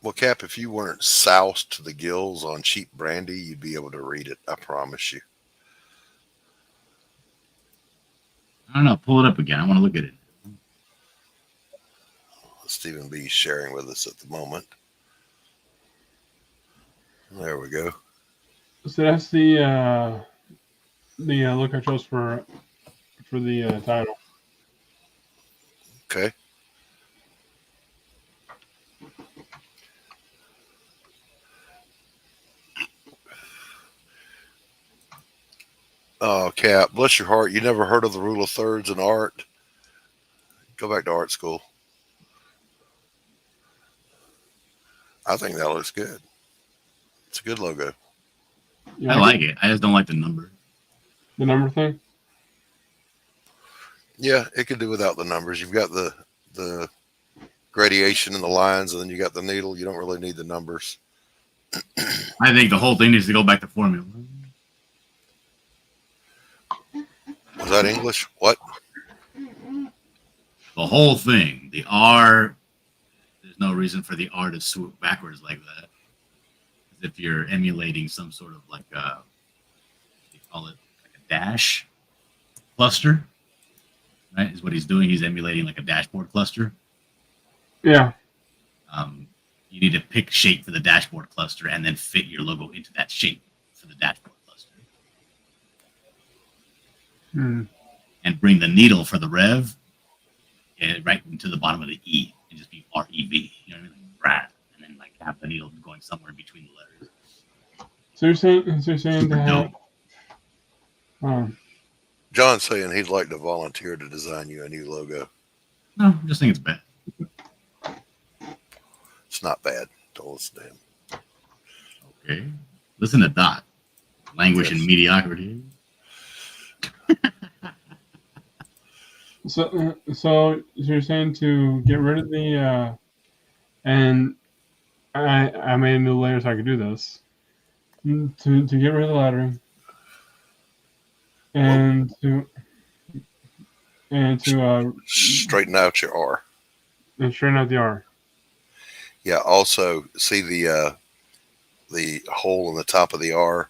Well, Cap, if you weren't soused to the gills on cheap brandy, you'd be able to read it. I promise you. I don't know. Pull it up again. I want to look at it. Stephen B. sharing with us at the moment. There we go. So that's the look I chose for the title. Okay. Oh, Cap, bless your heart. You never heard of the rule of thirds in art? Go back to art school. I think that looks good. It's a good logo. I like it. I just don't like the number. The number thing? Yeah, it could do without the numbers. You've got the gradation and the lines, and then you got the needle. You don't really need the numbers. I think the whole thing needs to go back to formula. Was that English? What? The whole thing. The R, there's no reason for the R to swoop backwards like that. As if you're emulating some sort of like they call it like a dash cluster, right? Is what he's doing. He's emulating like a dashboard cluster. Yeah. You need to pick shape for the dashboard cluster and then fit your logo into that shape for the dashboard cluster. And bring the needle for the rev right into the bottom of the E and just be R-E-V. You know what I mean? Like rat, and then like have the needle going somewhere in between the letters. So you're saying that. John's saying he'd like to volunteer to design you a new logo. No, I just think it's bad. It's not bad. Don't listen to him. Okay. Listen to Dot. Language and mediocrity. So you're saying to get rid of the and I made a new layer so I could do this. To get rid of the lettering and to straighten out your R. And straighten out the R. Yeah, also see the hole in the top of the R.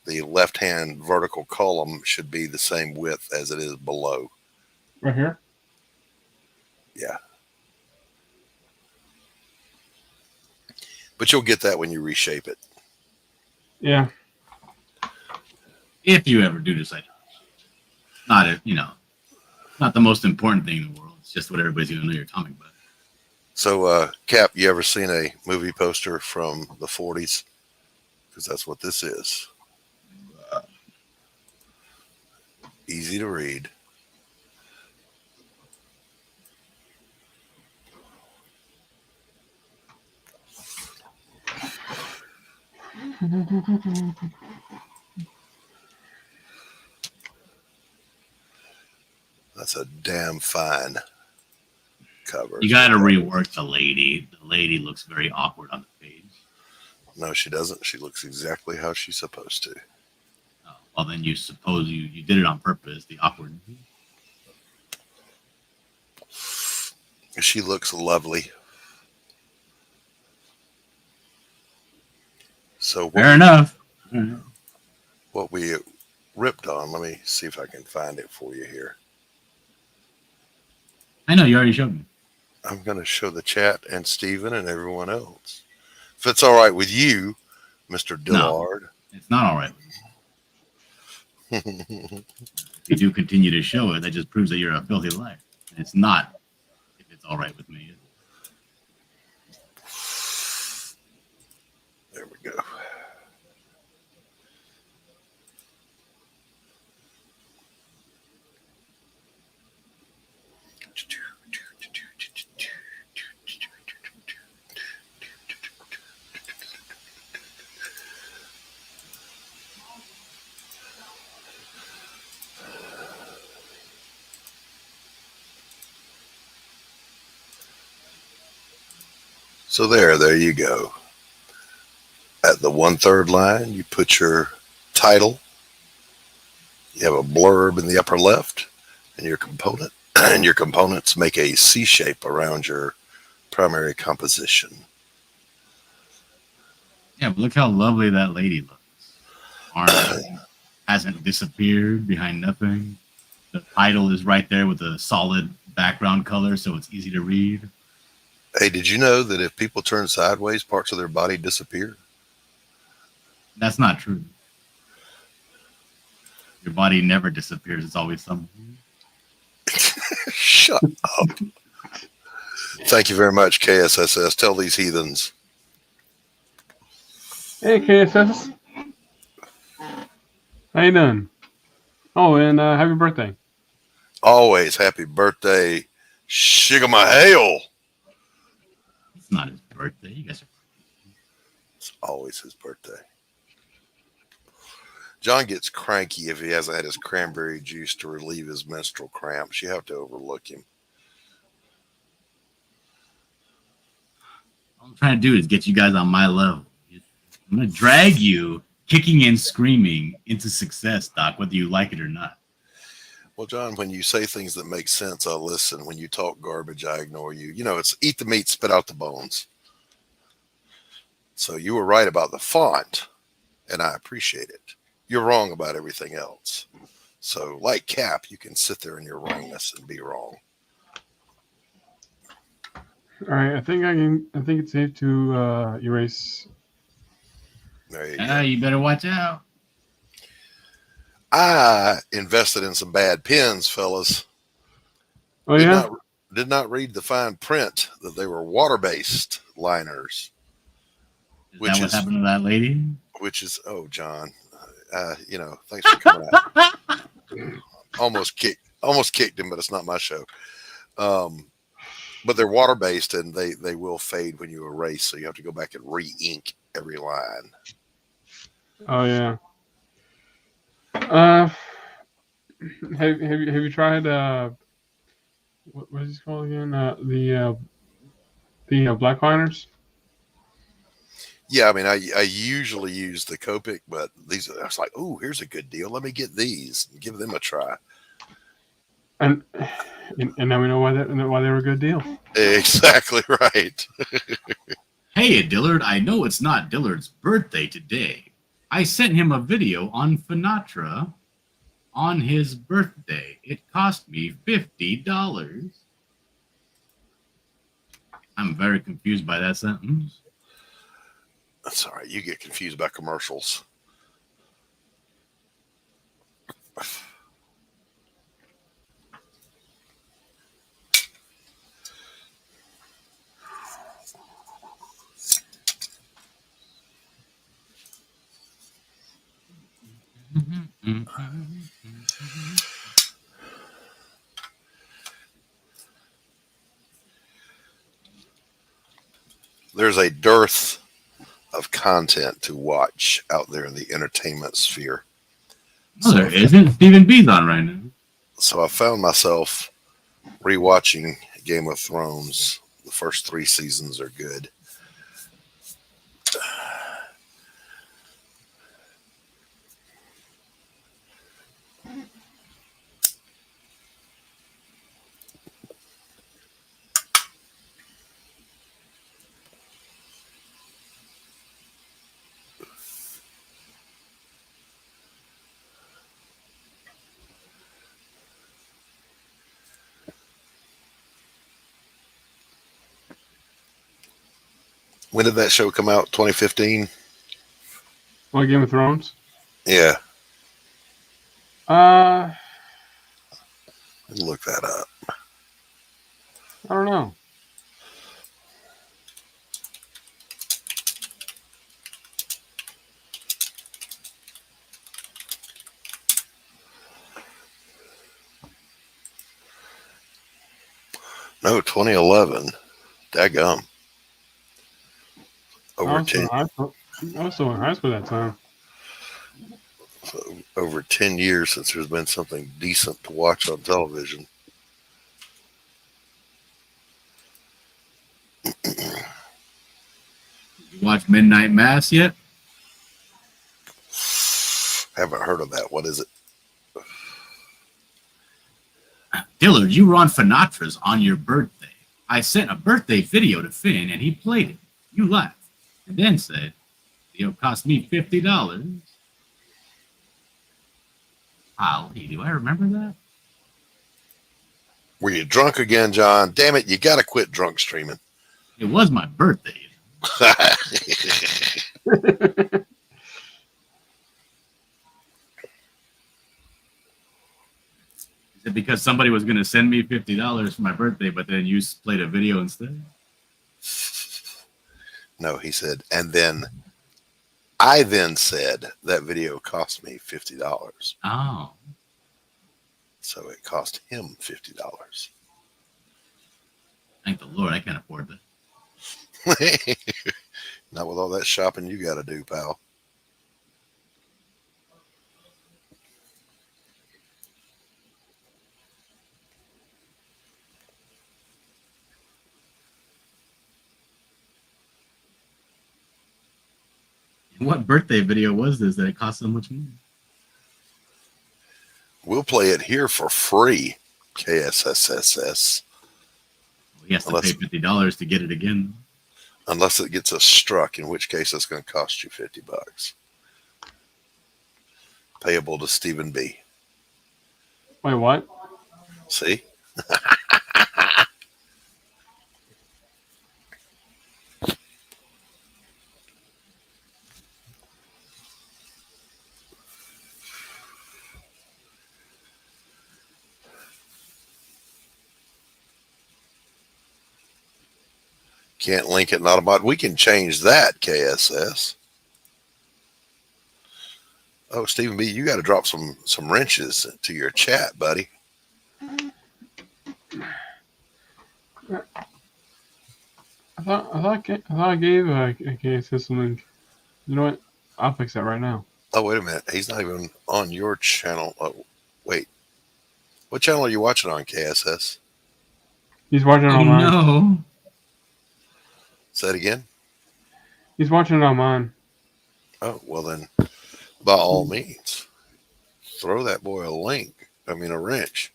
The left-hand vertical column should be the same width as it is below. Right here? Yeah. But you'll get that when you reshape it. Yeah. If you ever do decide. Not the most important thing in the world. It's just what everybody's going to know you're talking about. So, Cap, you ever seen a movie poster from the 40s? Because that's what this is. Easy to read. That's a damn fine cover. You got to rework the lady. The lady looks very awkward on the page. No, she doesn't. She looks exactly how she's supposed to. Oh, well, then you suppose you did it on purpose, the awkward. She looks lovely. So fair enough. What we ripped on, let me see if I can find it for you here. I know, you already showed me. I'm going to show the chat and Steven and everyone else. If it's all right with you, Mr. Dillard. No, it's not all right with me. If you do continue to show it, that just proves that you're a filthy liar. And it's not. If It's all right with me. There we go. So there you go. At the 1/3 line, you put your title. You have a blurb in the upper left, and your component, and your components make a C shape around your primary composition. Yeah, but look how lovely that lady looks. Arm hasn't disappeared behind nothing. The title is right there with a solid background color, so it's easy to read. Hey, did you know that if people turn sideways, parts of their body disappear? That's not true. Your body never disappears. It's always something. Shut up. Thank you very much, KSSS. Tell these heathens. Hey, KSS. How you doing? Oh, and happy birthday. Always happy birthday, Shigamahale. It's not his birthday. You guys are... It's always his birthday. John gets cranky if he hasn't had his cranberry juice to relieve his menstrual cramps. You have to overlook him. All I'm trying to do is get you guys on my level. I'm going to drag you kicking and screaming into success, Doc, whether you like it or not. Well, John, when you say things that make sense, I listen. When you talk garbage, I ignore you. You know, it's eat the meat, spit out the bones. So you were right about the font, and I appreciate it. You're wrong about everything else. So, like Cap, you can sit there in your wrongness and be wrong. All right, I think it's safe to erase. There you go. You better watch out. I invested in some bad pens, fellas. Oh, yeah? Did not read the fine print that they were water-based liners. Is that what happened to that lady? Which is, oh, John, you know, thanks for coming out. Almost kicked him, but it's not my show. But they're water-based, and they will fade when you erase, so you have to go back and re-ink every line. Oh, yeah. Have you tried what is it called again? The black liners? Yeah, I mean, I usually use the Koepp, but these I was like, oh, here's a good deal. Let me get these and give them a try. And now we know why they were a good deal. Exactly right. Hey, Dillard, I know it's not Dillard's birthday today. I sent him a video on Finatra on his birthday. It cost me $50. I'm very confused by that sentence. That's all right. You get confused by commercials. There's a dearth of content to watch out there in the entertainment sphere. No, there isn't. Stephen B's on right now. So I found myself rewatching Game of Thrones. The first 3 seasons are good. When did that show come out? 2015? What, Game of Thrones? Yeah. Look that up. I don't know. No, 2011. Daggum. I was still in high school at that time. Over 10 years since there's been something decent to watch on television. You watch Midnight Mass yet? Haven't heard of that. What is it? Dillard, you were on Finatra's on your birthday. I sent a birthday video to Finn, and he played it. You laughed, and then said, "Video cost me $50." Golly, do I remember that? Were you drunk again, John? Damn it, you got to quit drunk streaming. It was my birthday. Is it because somebody was going to send me $50 for my birthday, but then you played a video instead? No, he said, and then I then said that video cost me $50. Oh. So it cost him $50. Thank the Lord, I can't afford that. Not with all that shopping you got to do, pal. What birthday video was this that it cost so much money? We'll play it here for free, KSSSS. He has to pay $50 to get it again. Unless it gets us struck, in which case it's going to cost you $50. Payable to Stephen B. Wait, what? See? Can't link it, not a mod. We can change that, KSS. Oh, Stephen B., you got to drop some wrenches to your chat, buddy. I thought I gave a KSS link. You know what? I'll fix that right now. Oh, wait a minute. He's not even on your channel. Oh, wait. What channel are you watching on, KSS? He's watching it on mine. No. Say that again? He's watching it on mine. Oh, well then, by all means, throw that boy a link. I mean, a wrench.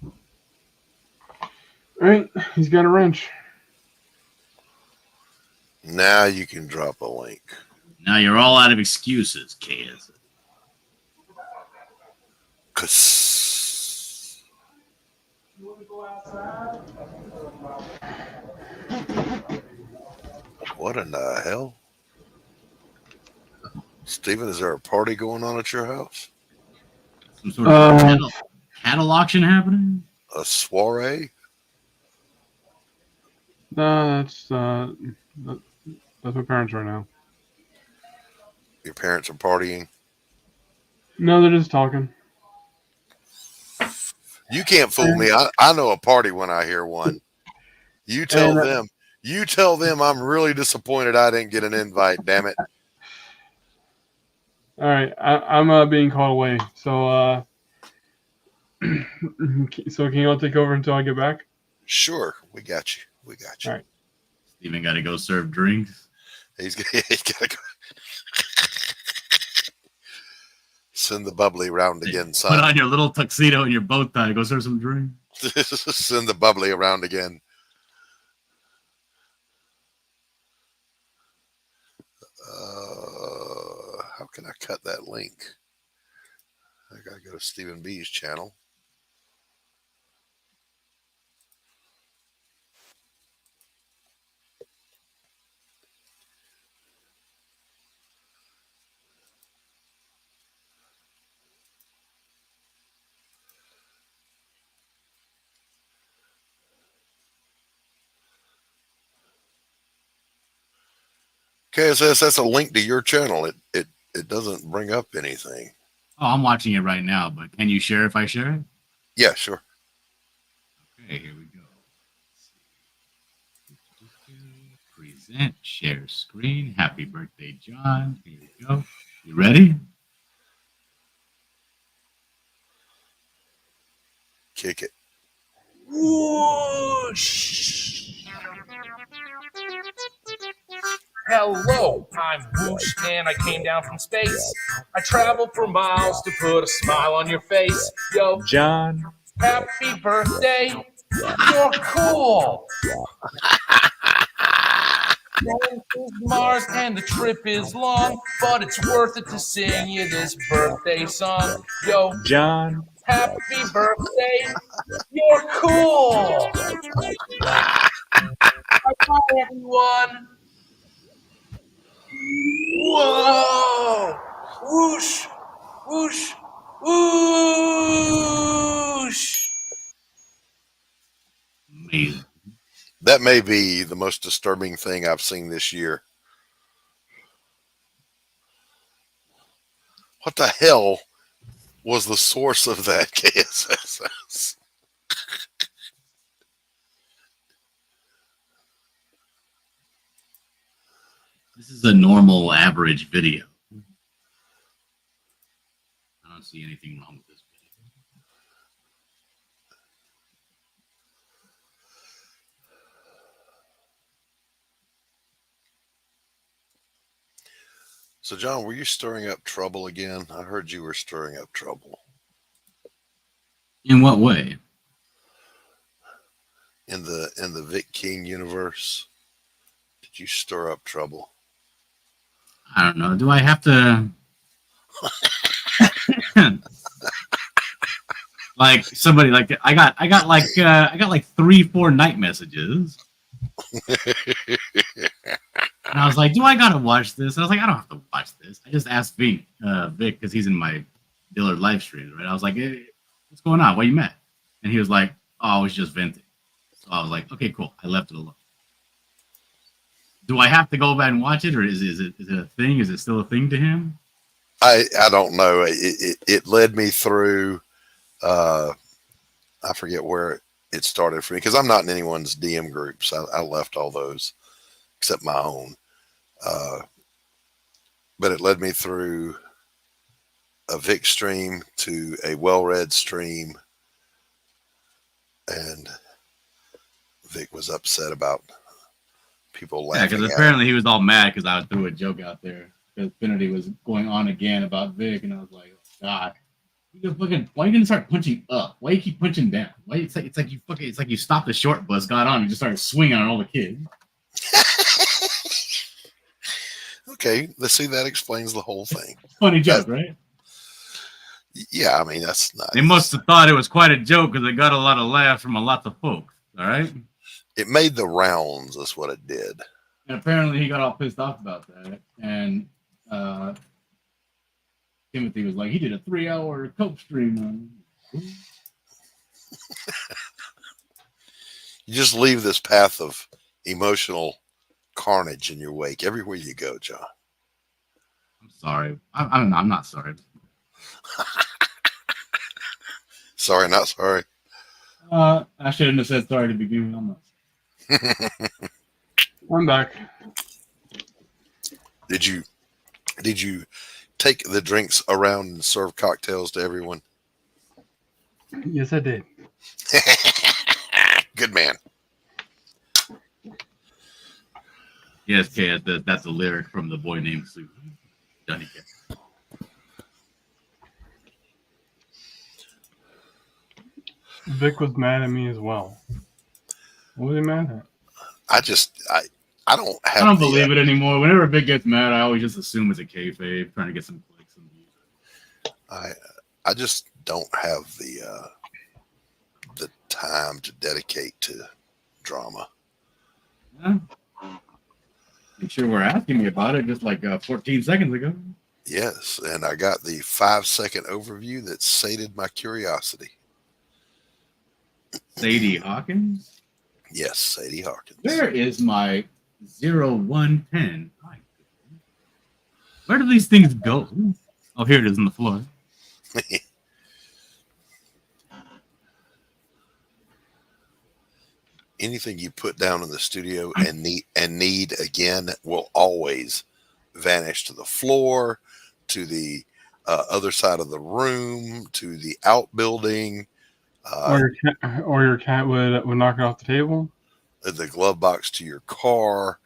All right, he's got a wrench. Now you can drop a link. Now you're all out of excuses, KS. What in the hell? Steven, is there a party going on at your house? Some sort of cattle auction happening? A soiree? No, that's my parents right now. Your parents are partying? No, they're just talking. You can't fool me. I know a party when I hear one. You tell them. You tell them I'm really disappointed I didn't get an invite, damn it. All right, I'm being called away. So so can you all take over until I get back? Sure, we got you. We got you. All right. Steven got to go serve drinks. He's got to go. Send the bubbly around again, son. Put on your little tuxedo and your bow tie. Go serve some drinks. Send the bubbly around again. How can I cut that link? I gotta go to Stephen B's channel. KSS, that's a link to your channel. It doesn't bring up anything. Oh, I'm watching it right now, but can you share if I share it? Yeah, sure. Okay, here we go. Present, share screen. Happy birthday, John. Here we go. You ready? Kick it. Whoosh! Hello, I'm Whoosh, and I came down from space. I traveled for miles to put a smile on your face. Yo, John. Happy birthday. You're cool. Going to Mars and the trip is long, but it's worth it to sing you this birthday song. Yo, John. Happy birthday. You're cool. Bye, everyone. Whoa! Whoosh! Whoosh! Whoosh! Amazing. That may be the most disturbing thing I've seen this year. What the hell was the source of that, KSS? This is a normal average video. I don't see anything wrong with this video. So, John, were you stirring up trouble again? I heard you were stirring up trouble. In what way? In the Vic King universe, did you stir up trouble? I don't know. Do I have to like somebody like I got like 3-4 night messages. And I was like, do I gotta watch this? And I was like, I don't have to watch this. I just asked Vic because he's in my Dillard live streams, right? I was like, hey, what's going on? Why you mad? And he was like, oh, I was just venting. So I was like, okay, cool. I left it alone. Do I have to go back and watch it, or is it a thing? Is it still a thing to him? I don't know. It led me through. I forget where it started for me because I'm not in anyone's DM groups. I left all those except my own. But it led me through a Vic stream to a well-read stream, and Vic was upset about people laughing. Yeah, because apparently he was all mad because I threw a joke out there because Finity was going on again about Vic, and I was like, oh, God, why are you gonna start punching up? Why you keep punching down? Why it's like you stopped the short bus, got on, and just started swinging on all the kids. Okay, let's see. That explains the whole thing. Funny joke, right? Yeah, I mean that's not. They must have thought it was quite a joke because it got a lot of laughs from a lot of folks. All right. It made the rounds. That's what it did. And apparently he got all pissed off about that. And Timothy was like, he did a 3-hour Koepp stream. You just leave this path of emotional carnage in your wake everywhere you go, John. I'm sorry. I'm not sorry. Sorry, not sorry. I shouldn't have said sorry to begin with. I'm not. I'm back. Did you take the drinks around and serve cocktails to everyone? Yes, I did. Good man. Yes, Kay, that's a lyric from The Boy Named Sue. Johnny Cash. Vic was mad at me as well. What was he mad at? I don't have. I don't believe it anymore. Whenever Vic gets mad, I always just assume it's a kayfabe trying to get some clicks and views. I just don't have the time to dedicate to drama. Yeah. I'm sure we're asking me about it just like 14 seconds ago. Yes, and I got the 5-second overview that sated my curiosity. Sadie Hawkins? Yes, Sadie Hawkins. Where is my 0110? My Where do these things go? Oh, here it is on the floor. Anything you put down in the studio and need again will always vanish to the floor, to the other side of the room, to the outbuilding. Or your cat would knock it off the table. The glove box to your car.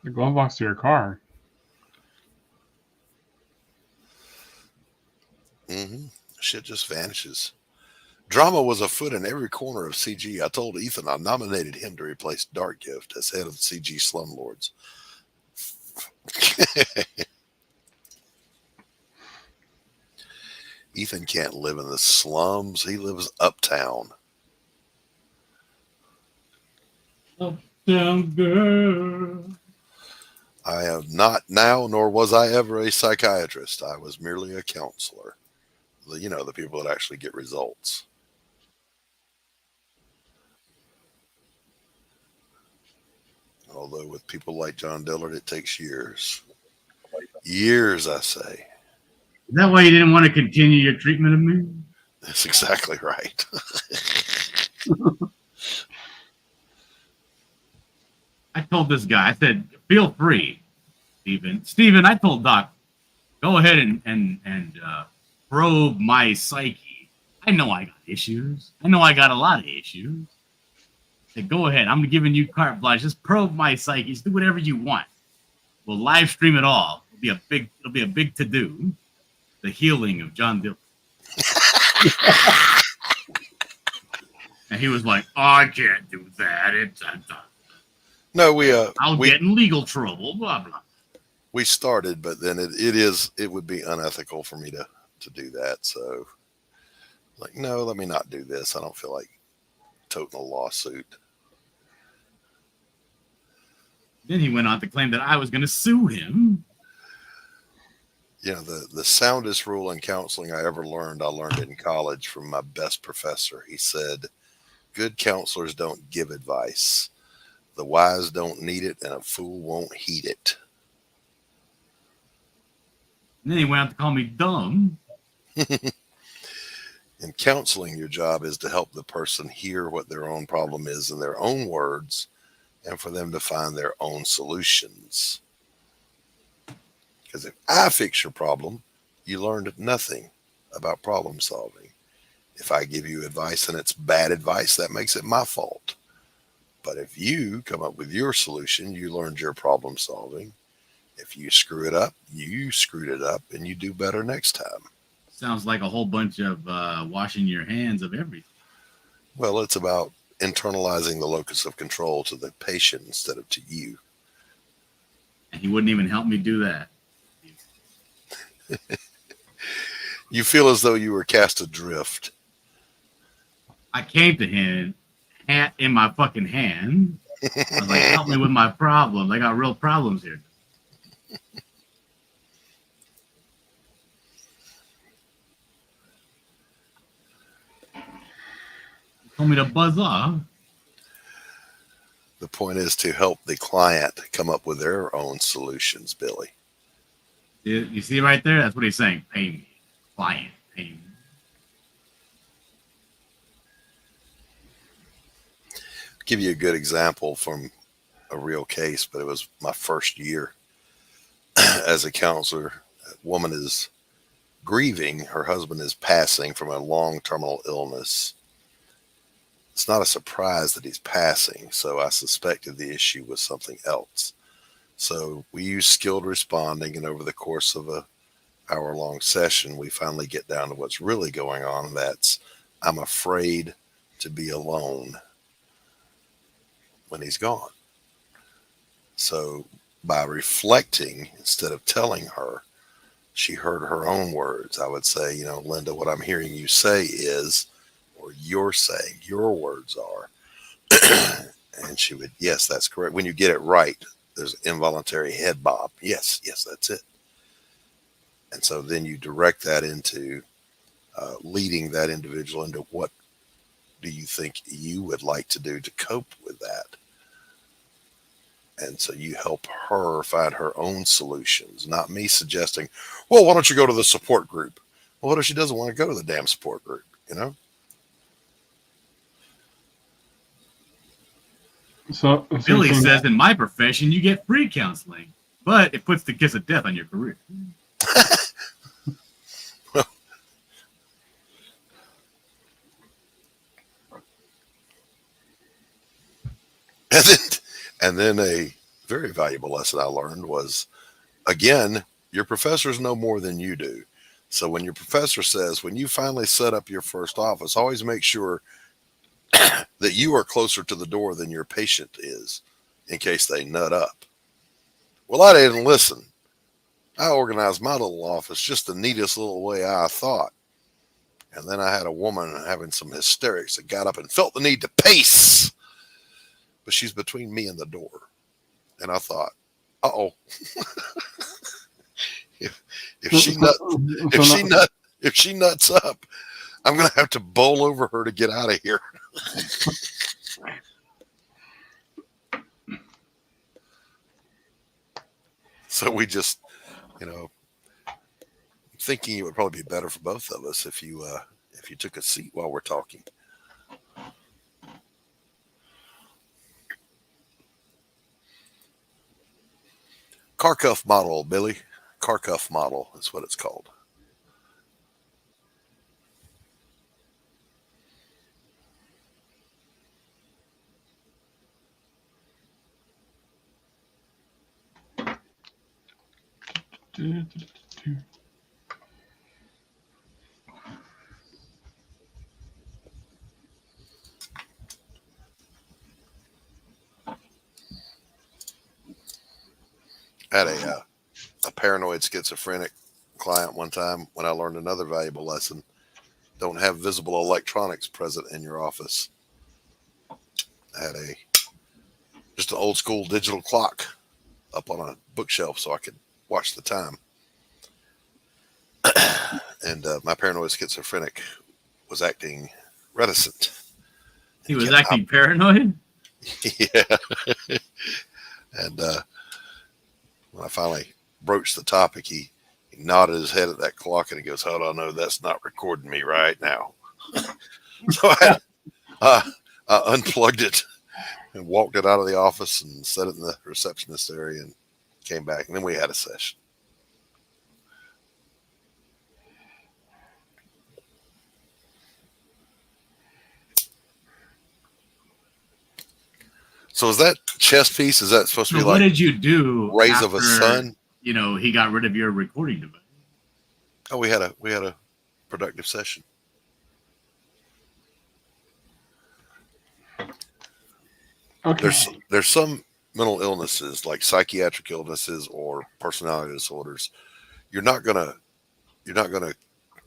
The glove box to your car. Shit just vanishes. Drama was afoot in every corner of CG. I told Ethan I nominated him to replace Dark Gift as head of the CG Slumlords. Ethan can't live in the slums. He lives uptown. Uptown girl. I am not now, nor was I ever a psychiatrist. I was merely a counselor. You know, the people that actually get results. Although with people like John Dillard, it takes years. Years, I say. Is that why you didn't want to continue your treatment of me? That's exactly right. I told this guy, I said, feel free, Stephen. Stephen, I told Doc, go ahead and probe my psyche. I know I got issues. I know I got a lot of issues. I said, go ahead. I'm giving you carte blanche. Just probe my psyche. Just do whatever you want. We'll live stream it all. It'll be a big to-do. The healing of John Dillard. And he was like, oh, I can't do that. No, I'll get in legal trouble, blah, blah. We started, but then it would be unethical for me to do that. So, like, no, let me not do this. I don't feel like toting a lawsuit. Then he went on to claim that I was going to sue him. You know, the soundest rule in counseling I ever learned, I learned it in college from my best professor. He said, good counselors don't give advice. The wise don't need it, and a fool won't heed it. And then he went on to call me dumb. In counseling, your job is to help the person hear what their own problem is in their own words and for them to find their own solutions. Because if I fix your problem, you learned nothing about problem solving. If I give you advice and it's bad advice, that makes it my fault. But if you come up with your solution, you learned your problem solving. If you screw it up, you screwed it up, and you do better next time. Sounds like a whole bunch of washing your hands of everything. Well, it's about internalizing the locus of control to the patient instead of to you. And he wouldn't even help me do that. You feel as though you were cast adrift. I came to him, hat in my fucking hand. I was like, help me with my problems. I got real problems here. He told me to buzz off. The point is to help the client come up with their own solutions, Billy. You see right there? That's what he's saying. Pay me. Client, pay me. Give you a good example from a real case, but it was my first year as a counselor. A woman is grieving. Her husband is passing from a long terminal illness. It's not a surprise that he's passing, so I suspected the issue was something else. So we use skilled responding, and over the course of a hour-long session, we finally get down to what's really going on. And that's, I'm afraid to be alone when he's gone. So by reflecting, instead of telling her, she heard her own words. I would say, Linda, what I'm hearing you say is, or you're saying, your words are. And she would, yes, that's correct. When you get it right, there's involuntary head bob. Yes, that's it. And so then you direct that into leading that individual into what do you think you would like to do to cope with that? And so you help her find her own solutions, not me suggesting, well, why don't you go to the support group? Well, what if she doesn't want to go to the damn support group, you know? So Billy says, in my profession, you get free counseling, but it puts the kiss of death on your career. And then a very valuable lesson I learned was, again, your professors know more than you do. So when your professor says, when you finally set up your first office, always make sure that you are closer to the door than your patient is in case they nut up. Well, I didn't listen. I organized my little office just the neatest little way I thought. And then I had a woman having some hysterics that got up and felt the need to pace. But she's between me and the door. And I thought, uh-oh. if she nuts up, I'm going to have to bowl over her to get out of here. So we just, thinking it would probably be better for both of us if you took a seat while we're talking. Car cuff model, Billy. Car cuff model is what it's called. I had a paranoid schizophrenic client one time when I learned another valuable lesson. Don't have visible electronics present in your office. I had just an old school digital clock up on a bookshelf so I could watch the time. And my paranoid schizophrenic was acting reticent. He was acting paranoid? Yeah. And when I finally broached the topic, he nodded his head at that clock and he goes, "Hold on, no, that's not recording me right now." So I unplugged it and walked it out of the office and set it in the receptionist area and came back. And then we had a session. So is that chess piece? Is that supposed to be like? What did you do? Rays of a Sun. He got rid of your recording device. Oh, we had a productive session. Okay. There's some mental illnesses like psychiatric illnesses or personality disorders. You're not gonna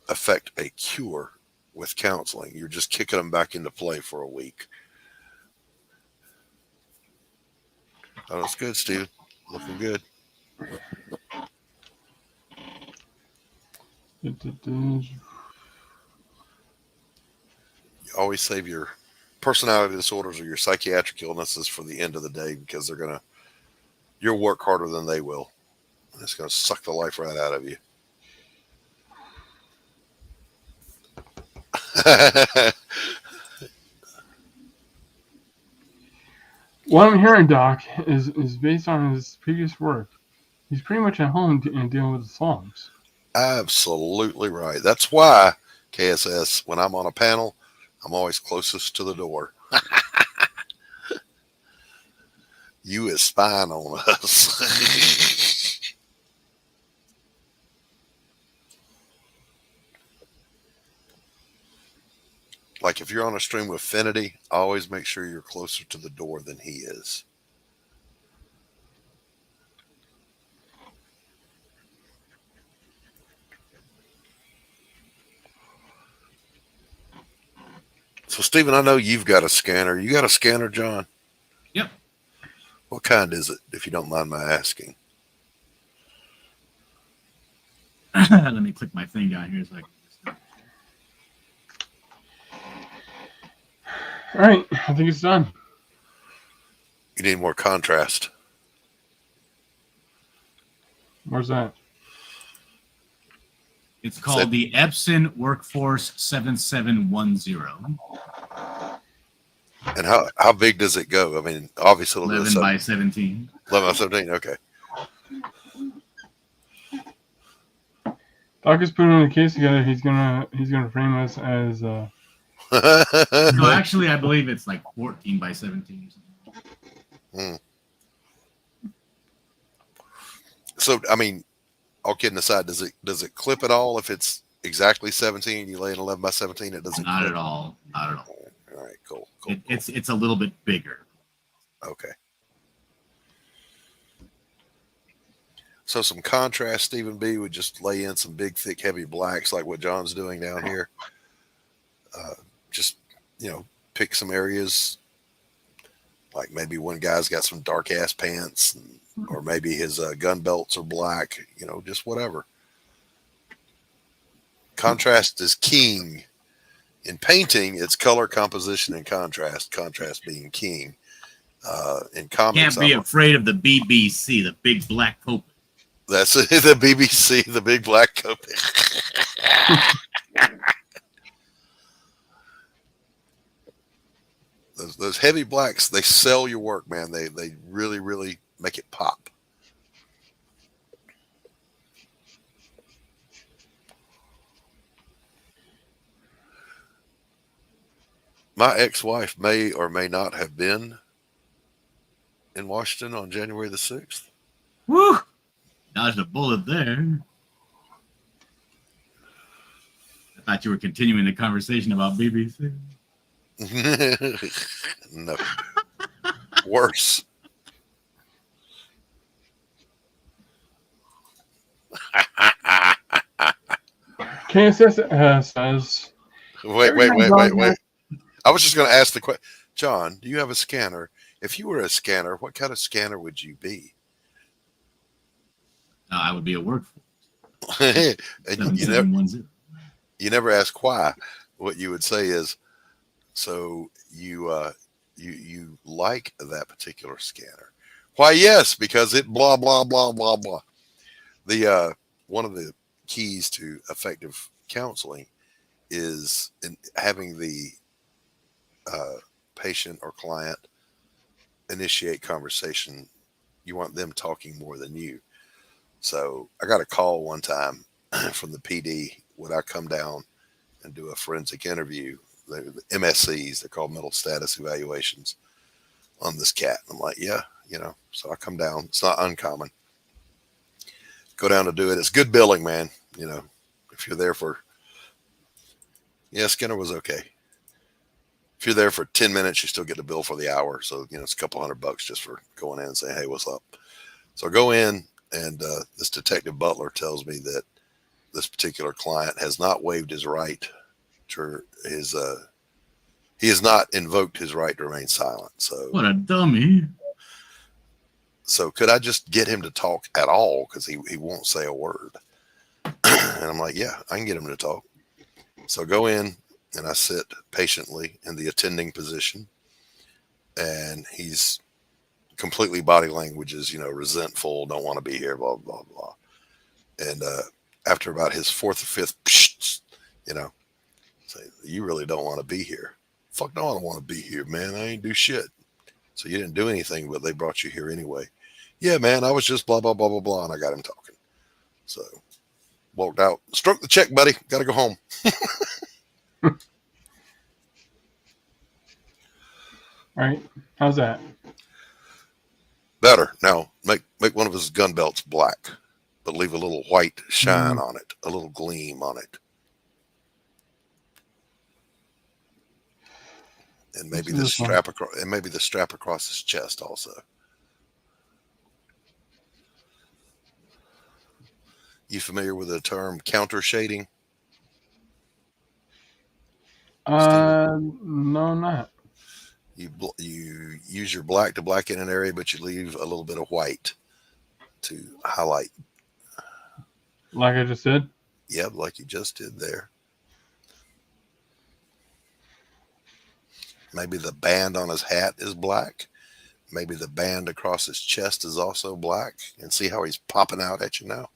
affect a cure with counseling. You're just kicking them back into play for a week. Oh, that's good, Steven. Looking good. You always save your personality disorders or your psychiatric illnesses for the end of the day because you'll work harder than they will. And it's going to suck the life right out of you. What I'm hearing, Doc, is based on his previous work. He's pretty much at home and dealing with the songs. Absolutely right. That's why, KSS, when I'm on a panel, I'm always closest to the door. You is spying on us. Like if you're on a stream with Finity, always make sure you're closer to the door than he is. So, Stephen, I know you've got a scanner. You got a scanner, John? Yep. What kind is it, if you don't mind my asking? Let me click my thing down here so I can just... All right, I think it's done. You need more contrast. Where's that? It's called the Epson Workforce 7710. And how big does it go? I mean, obviously it'll 11 by 17. 11 by 17, okay. Doc is putting the case together. He's gonna frame us as. No, actually, I believe it's like 14 by 17 or something. So, I mean, all kidding aside, does it clip at all if it's exactly 17? You lay an 11 by 17, it doesn't. Not clip? at all. Not at all. All right, cool. It's a little bit bigger. Okay. So some contrast, Stephen B. would just lay in some big, thick, heavy blacks like what John's doing down here. Just, pick some areas. Like maybe one guy's got some dark ass pants, or maybe his gun belts are black, just whatever. Contrast is king. In painting, it's color composition and contrast being king. In comics, Can't be afraid of the BBC, the big black coat. That's the BBC, the big black coat. those heavy blacks, they sell your work, man. They really, really make it pop. My ex-wife may or may not have been in Washington on January the 6th. Woo! Dodged a bullet there. I thought you were continuing the conversation about BBC. No. Worse. KSS says. Wait. I was just going to ask the question. John, do you have a scanner? If you were a scanner, what kind of scanner would you be? I would be a workforce. You never ask why. What you would say is, so you like that particular scanner? Why, yes, because it blah blah blah blah blah. The one of the keys to effective counseling is in having the patient or client initiate conversation. You want them talking more than you. So I got a call one time from the PD. Would I come down and do a forensic interview? The MSCs, they're called mental status evaluations, on this cat. I'm like, yeah, so I come down. It's not uncommon. Go down to do it. It's good billing, man. If you're there for, Skinner was okay. If you're there for 10 minutes, you still get the bill for the hour. So, it's a couple $100 just for going in and saying, hey, what's up? So I go in, and this Detective Butler tells me that this particular client has not waived his right to his, he has not invoked his right to remain silent. So what a dummy. So could I just get him to talk at all? Because he won't say a word. And I'm like, yeah, I can get him to talk. So go in, and I sit patiently in the attending position, and he's completely body language is, resentful, don't want to be here, blah, blah, blah. And after about his fourth or fifth, say, you really don't want to be here. Fuck no, I don't want to be here, man. I ain't do shit. So you didn't do anything, but they brought you here anyway. Yeah, man, I was just blah, blah, blah, blah, blah, and I got him talking. So walked out, stroke the check, buddy. Got to go home. All right, how's that? Better. Now make one of his gun belts black, but leave a little white shine on it, a little gleam on it, and maybe the strap across, and maybe the strap across his chest also. You familiar with the term counter shading? No, not. You use your black to blacken an area, but you leave a little bit of white to highlight. Like I just said? Yep, like you just did there. Maybe the band on his hat is black. maybe the band across his chest is also black, and see how he's popping out at you now?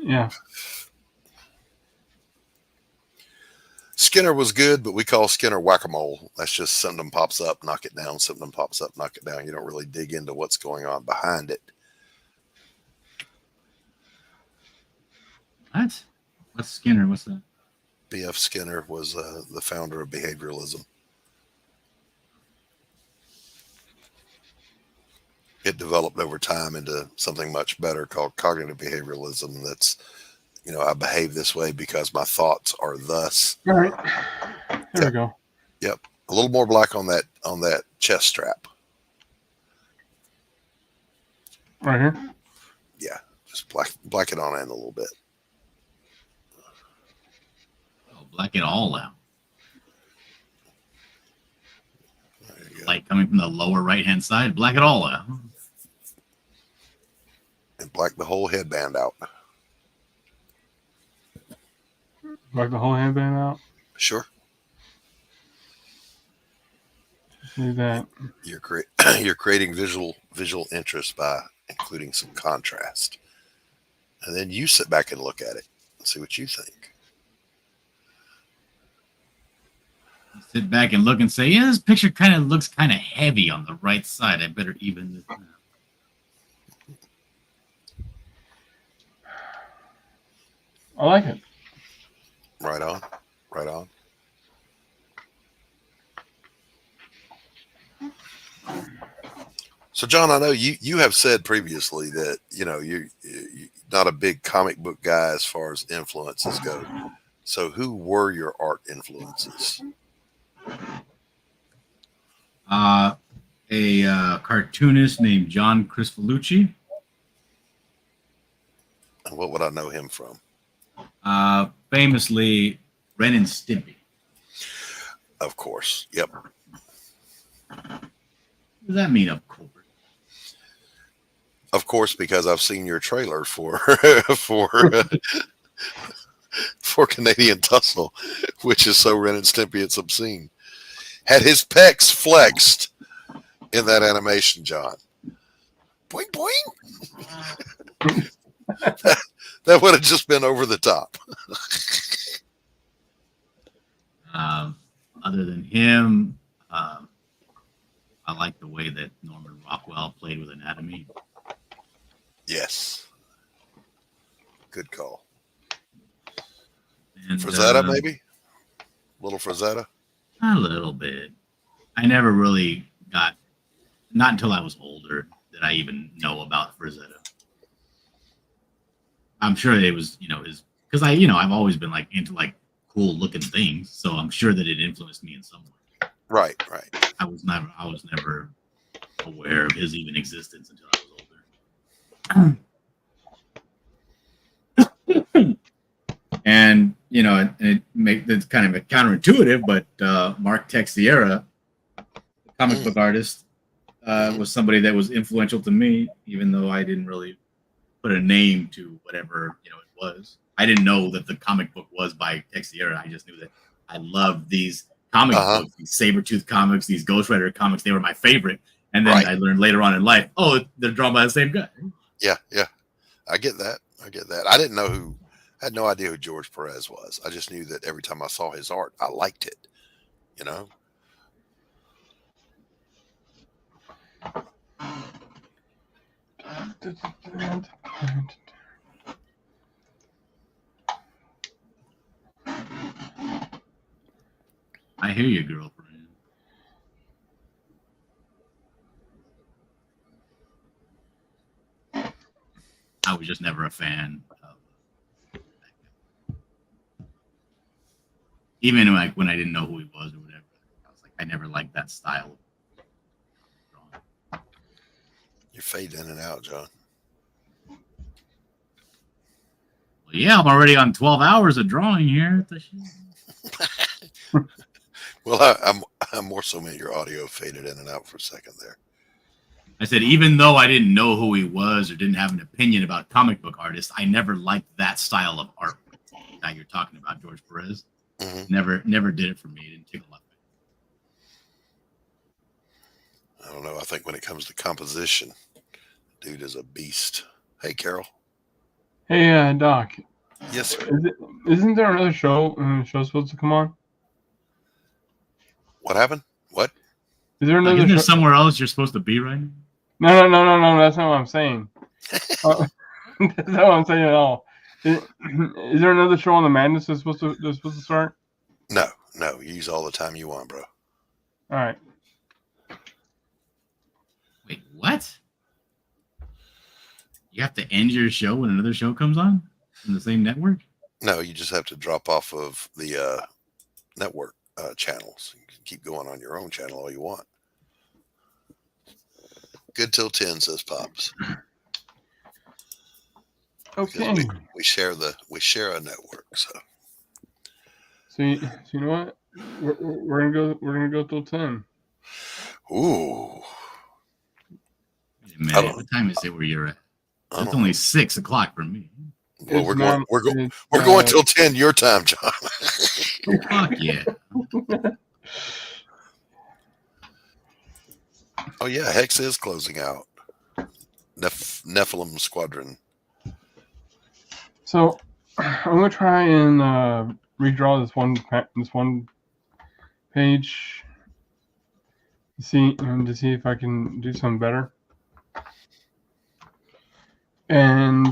Yeah. Skinner was good, but we call Skinner whack-a-mole. That's just something pops up, knock it down. Something pops up, knock it down. You don't really dig into what's going on behind it. What? What's Skinner? What's that? B.F. Skinner was the founder of behavioralism. It developed over time into something much better called cognitive behavioralism. That's, I behave this way because my thoughts are thus. All right. There we go. Yep. A little more black on that chest strap. Right here? Yeah. Just black it on in a little bit. Oh, black it all out. Light coming from the lower right-hand side, black it all out. And black the whole headband out. Black the whole headband out? Sure. Do that. You're creating visual interest by including some contrast. And then you sit back and look at it and see what you think. Sit back and look and say, yeah, this picture kind of looks kind of heavy on the right side. I better even this out. I like it. Right on. Right on. So, John, I know you have said previously that, you're not a big comic book guy as far as influences go. So who were your art influences? A cartoonist named John Christgau. And what would I know him from? Famously, Ren and Stimpy. Of course. Yep. What does that mean, of course? Of course, because I've seen your trailer for for Canadian Tussle, which is so Ren and Stimpy it's obscene. Had his pecs flexed in that animation, John. Boing boing. That would have just been over the top. Other than him, I like the way that Norman Rockwell played with anatomy. Yes. Good call. And, Frazetta, maybe? Little Frazetta? A little bit. I never really got, not until I was older, did I even know about Frazetta. I'm sure it was, because I've always been like into like cool looking things, so I'm sure that it influenced me in some way. Right. I was never aware of his even existence until I was older. And it's kind of counterintuitive, but Mark Teixeira, the comic book artist, was somebody that was influential to me, even though I didn't really put a name to whatever it was. I didn't know that the comic book was by Teixeira. I just knew that I loved these comic books, these Sabretooth comics, these Ghost Rider comics. They were my favorite. And then I learned later on in life, they're drawn by the same guy. Yeah. I get that. I had no idea who George Perez was. I just knew that every time I saw his art, I liked it. I hear you, girlfriend. I was just never a fan of that guy. Even like when I didn't know who he was or whatever. I was like, I never liked that style. You fade in and out, John. Well, yeah, I'm already on 12 hours of drawing here. Well, I'm more so meant your audio faded in and out for a second there. I said, even though I didn't know who he was or didn't have an opinion about comic book artists, I never liked that style of art that you're talking about, George Perez. Mm-hmm. Never did it for me. It didn't tickle up. I don't know. I think when it comes to composition, dude is a beast. Hey, Carol. Hey, Doc. Yes, sir. Isn't there another show supposed to come on? What happened? What? Is there another Isn't there show? somewhere else you're supposed to be right now? No. That's not what I'm saying. That's not what I'm saying at all. Is there another show on the Madness that's supposed to start? No. You use all the time you want, bro. All right. Wait, what? You have to end your show when another show comes on in the same network? No, you just have to drop off of the network channels. You can keep going on your own channel all you want. Good till 10, says Pops. Okay. We share a network, so. So you know what? We're gonna go till 10. Ooh. Wait a minute. What time is it where you're at? It's only 6 o'clock for me. Well, we're going till 10 your time, John. Fuck yeah. Oh yeah, Hex is closing out. Nephilim Squadron. So I'm gonna try and redraw this one page to see if I can do something better. And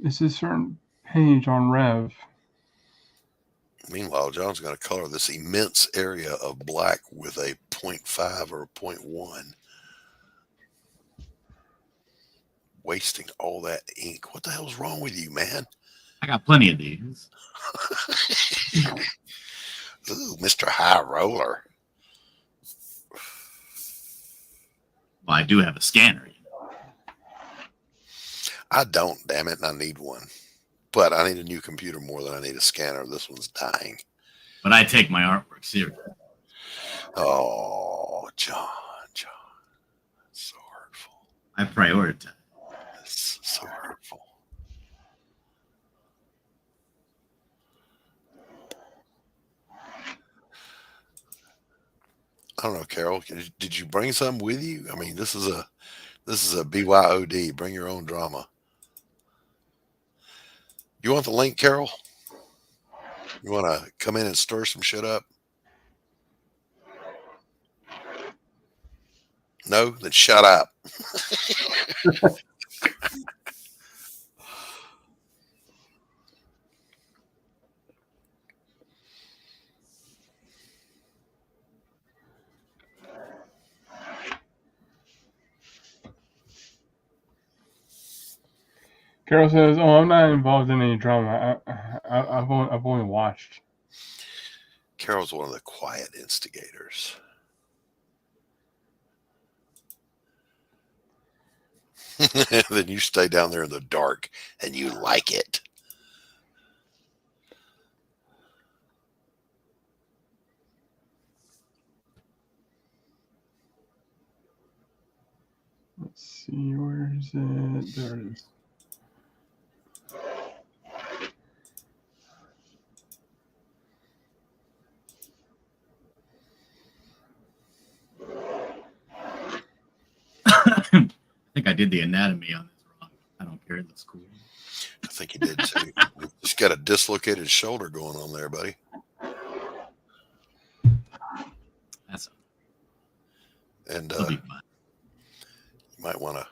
this is a certain page on Rev. Meanwhile, John's going to color this immense area of black with a 0.5 or a 0.1. Wasting all that ink. What the hell's wrong with you, man? I got plenty of these. Ooh, Mr. High Roller. Well, I do have a scanner. I don't, damn it, and I need one. But I need a new computer more than I need a scanner. This one's dying. But I take my artwork seriously. Oh, John. That's so hurtful. I prioritize. That's so hurtful. I don't know, Carol. Did you bring some with you? I mean, this is a BYOD. Bring your own drama. You want the link, Carol? You want to come in and stir some shit up? No? Then shut up. Carol says, "Oh, I'm not involved in any drama. I've only watched." Carol's one of the quiet instigators. Then you stay down there in the dark and you like it. Let's see, where is it? There it is. I think I did the anatomy on this wrong. I don't care. That's cool. I think you did too. You just got a dislocated shoulder going on there, buddy. That's and you might want to.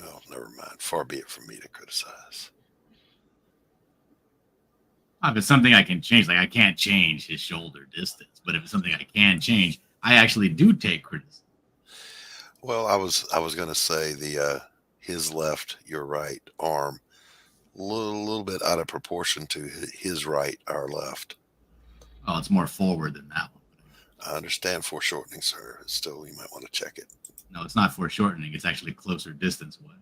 Well, never mind. Far be it from me to criticize. If it's something I can change, like I can't change his shoulder distance, but if it's something I can change, I actually do take criticism. Well, I was going to say his left, your right arm, a little bit out of proportion to his right, our left. Oh, it's more forward than that one. I understand foreshortening, sir. Still, you might want to check it. No, it's not foreshortening. It's actually closer distance one.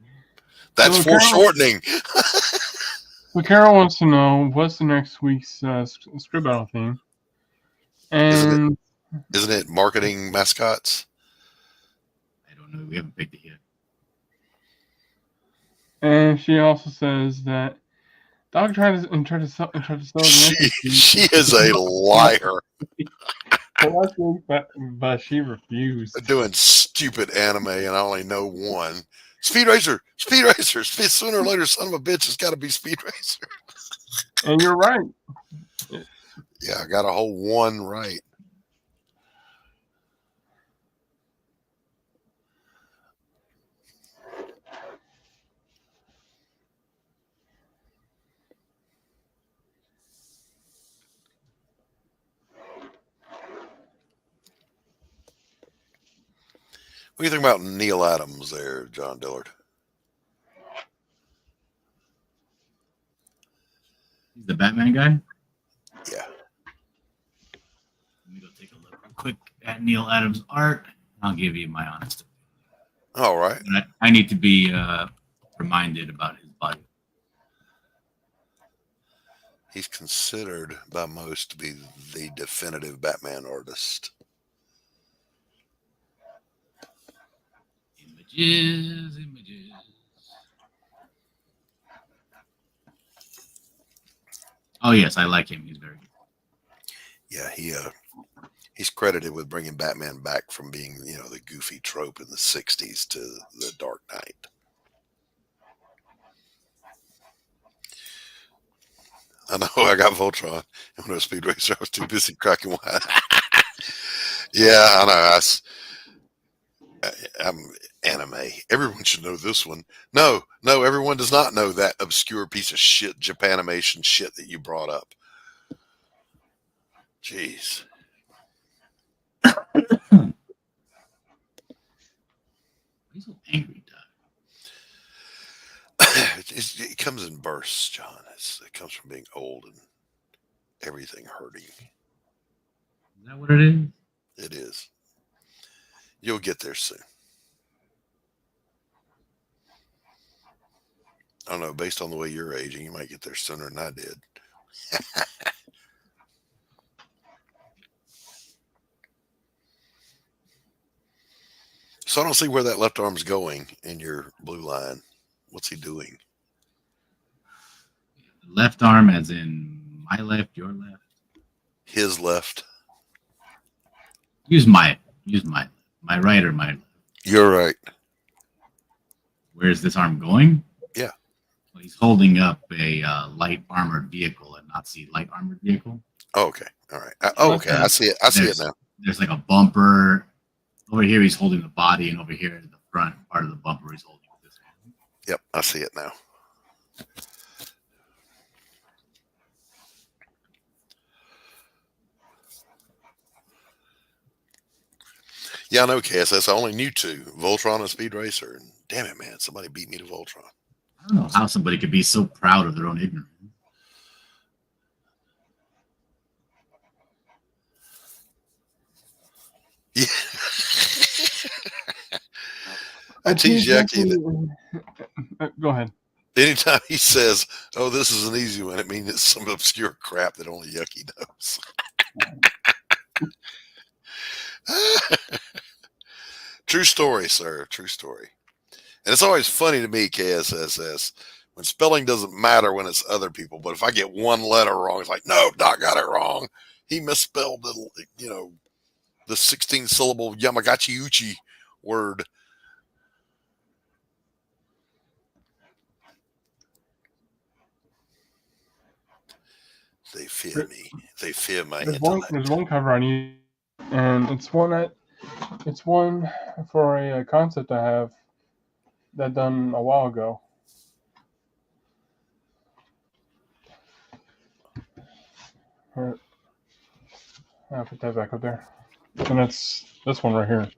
That's foreshortening. So Carol wants to know what's the next week's script battle theme, and isn't it marketing mascots? I don't know. We haven't picked it yet. And she also says that Doc tried to sell. She is a liar. collecting, but she refused. Doing stupid anime, and I only know one. Speed Racer. Sooner or later, son of a bitch, it's got to be Speed Racer. And you're right. Yeah, I got a whole one right. What do you think about Neil Adams there, John Dillard? He's the Batman guy? Yeah. Let me go take a look real quick at Neil Adams' art. I'll give you my honest opinion. All right. I need to be reminded about his body. He's considered by most to be the definitive Batman artist. Images. Oh yes, I like him. He's very good. Yeah, he's credited with bringing Batman back from being, the goofy trope in the '60s to the Dark Knight. I know I got Voltron. I'm no Speed Racer. I was too busy cracking wide. Yeah, I know. I'm anime. Everyone should know this one. No, everyone does not know that obscure piece of shit Japanimation shit that you brought up. Jeez. He's so angry, It comes in bursts, John. It comes from being old and everything hurting. Is that what it is? It is. You'll get there soon. I don't know. Based on the way you're aging, you might get there sooner than I did. So I don't see where that left arm's going in your blue line. What's he doing? Left arm, as in my left, your left. His left. Use my right or my. You're right. Where's this arm going? Yeah. Well, he's holding up a light armored vehicle, a Nazi light armored vehicle. Oh, okay. All right. Okay. I see it. I see it now. There's like a bumper. Over here, he's holding the body, and over here, the front part of the bumper, he's holding this hand. Yep. I see it now. Yeah, I know, KSS. I only knew two, Voltron and Speed Racer. And damn it, man, somebody beat me to Voltron. I don't know how somebody could be so proud of their own ignorance. Yeah. I tease Yucky that. Go ahead. Anytime he says, "Oh, this is an easy one," it means it's some obscure crap that only Yucky knows. True story, sir. True story. And it's always funny to me, KSSS, when spelling doesn't matter when it's other people. But if I get one letter wrong, it's like, no, Doc got it wrong. He misspelled the 16-syllable Yamagachi Uchi word. They fear me. They fear my intellect. There's one cover I need, and it's one for a concept I have that done a while ago. All right. I'll put that back up there. And it's this one right here.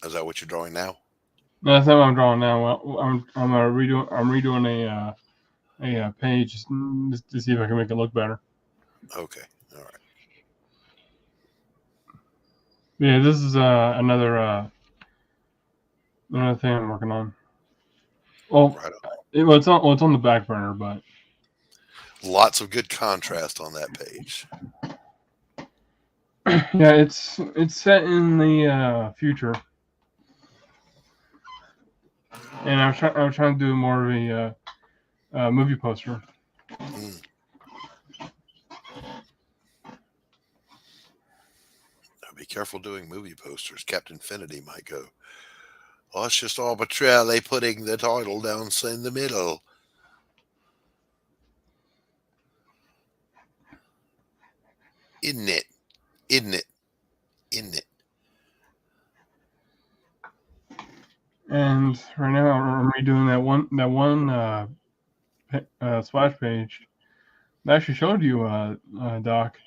Is that what you're drawing now? No, that's not what I'm drawing now. Well, I'm redoing a page just to see if I can make it look better. Okay. All right. Yeah, this is another thing I'm working on. Well, right on. It's on the back burner, but lots of good contrast on that page. Yeah, it's set in the future, and I was trying to do more of a movie poster. Careful doing movie posters. Captain Finity might go, oh, it's just arbitrarily putting the title down in the middle. Isn't it? Isn't it? Isn't it? And right now I'm redoing that one splash page that actually showed you, Doc.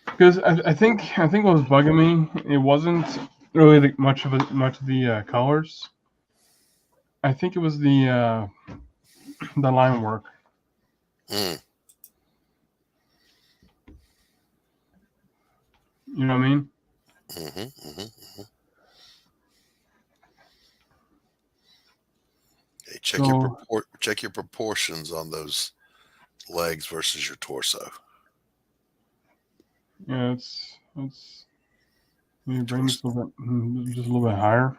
Because I think what was bugging me, it wasn't really much of the colors. I think it was the line work. Mm. You know what I mean? Mm-hmm, mm-hmm, mm-hmm. Hey, check your proportions on those legs versus your torso. Yeah, it's maybe bring this just a little bit higher.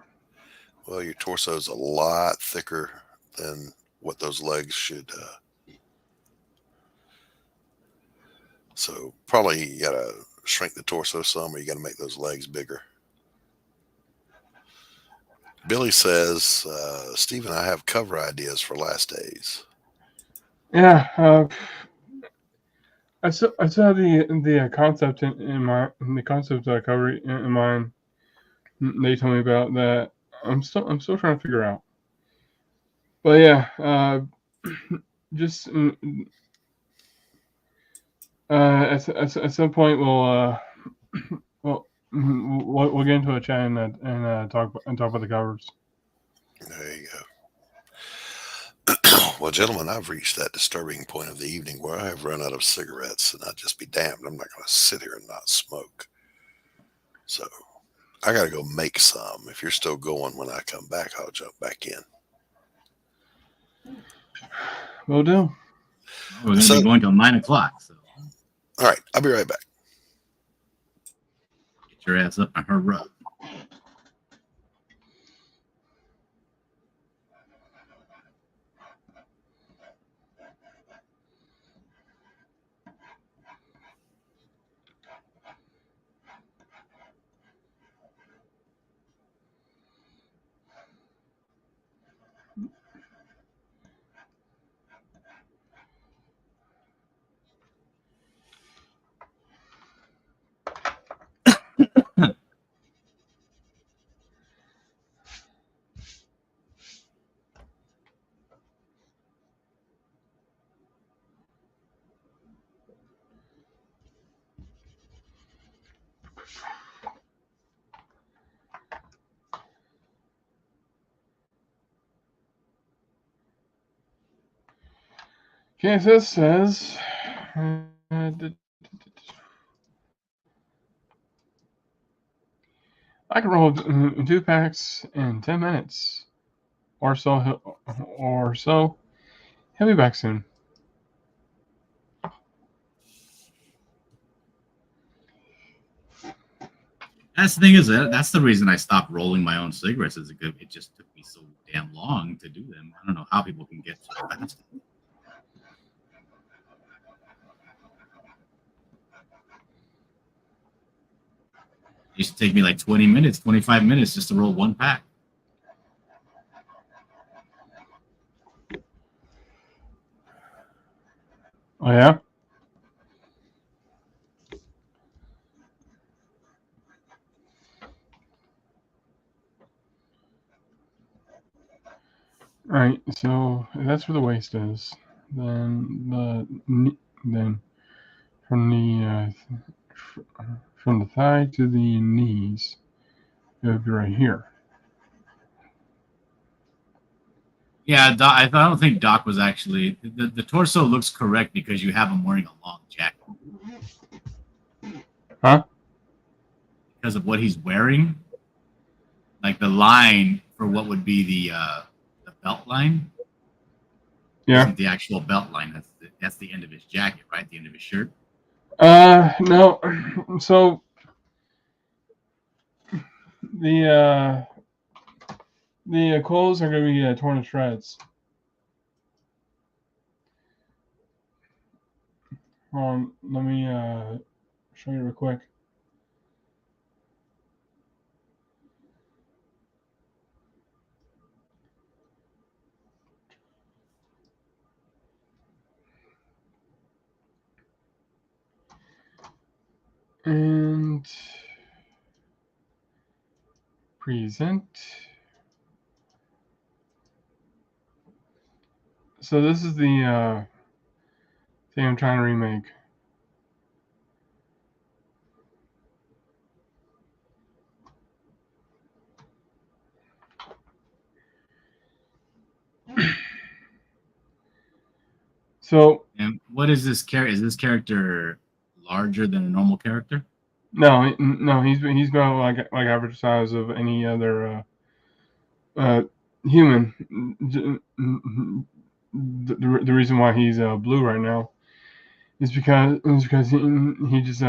Well, your torso is a lot thicker than what those legs should. So probably you gotta shrink the torso some, or you gotta make those legs bigger. Billy says, Steve and I have cover ideas for Last Days. Yeah, I saw the concept in the concept cover in mind. They told me about that. I'm still trying to figure out. But yeah, just at some point we'll get into a chat and talk about the covers. There you go. Well, gentlemen, I've reached that disturbing point of the evening where I have run out of cigarettes, and I'd just be damned. I'm not going to sit here and not smoke. So I got to go make some. If you're still going when I come back, I'll jump back in. Will do. We're going to be going till 9 o'clock. So. All right, I'll be right back. Get your ass up on her rug. Okay, so this says I can roll 2 packs in 10 minutes or so. He'll be back soon. That's the thing is that's the reason I stopped rolling my own cigarettes. It just took me so damn long to do them. I don't know how people can get so fast. It used to take me like 20 minutes, 25 minutes just to roll 1 pack. Oh, yeah? Right, so that's where the waist is. Then from the thigh to the knees, it would be right here. Yeah, I don't think Doc was actually the torso looks correct because you have him wearing a long jacket. Huh? Because of what he's wearing, like the line for what would be the belt line. Yeah. Isn't the actual belt line. That's the end of his jacket, right? The end of his shirt. No. So the clothes are going to be torn to shreds. Hold on, let me show you real quick. And present. So this is the thing I'm trying to remake. So, and what is this character? Is this character larger than a normal character? No, he's got like average size of any other human. The reason why he's blue right now is because he just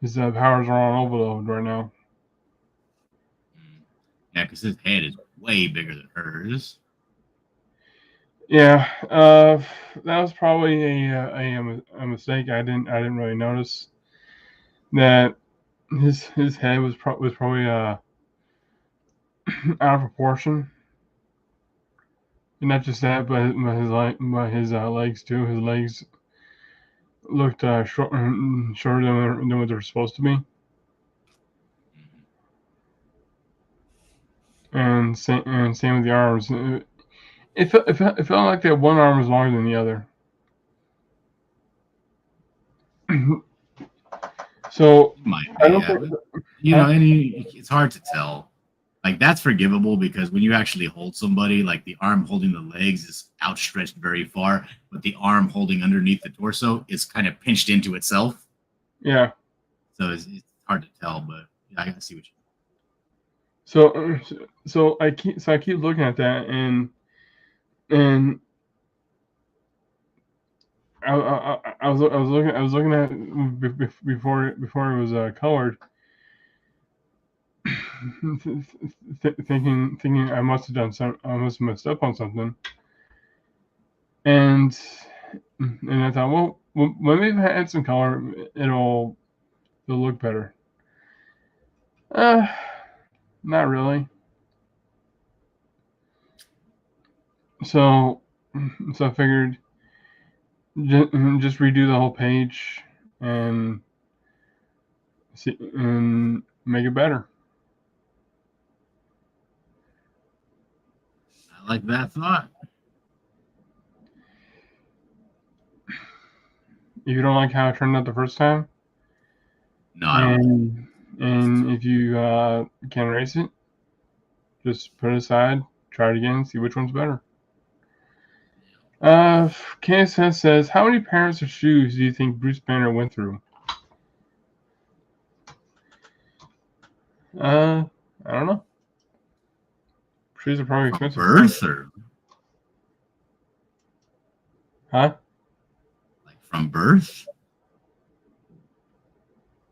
his powers are on overload right now. Yeah, because his head is way bigger than hers. Yeah, that was probably a mistake. I didn't really notice that his head was probably out of proportion. And not just that, but his legs too. His legs looked shorter than what they're supposed to be. And same with the arms. It felt like that one arm was longer than the other. So I don't think, it's hard to tell. Like, that's forgivable because when you actually hold somebody, like the arm holding the legs is outstretched very far, but the arm holding underneath the torso is kind of pinched into itself. Yeah. So it's hard to tell, but yeah, I gotta see what you. So I keep looking at that and I was looking at it before it was colored, thinking I must have messed up on something, and I thought, well, maybe if I add some color, it'll look better. Not really. So I figured just redo the whole page and make it better. I like that thought. If you don't like how it turned out the first time, no, I don't. And if you can't erase it, just put it aside, try it again, see which one's better. KSS says, how many pairs of shoes do you think Bruce Banner went through? I don't know. Shoes are probably expensive. Birth or? Huh? Like from birth?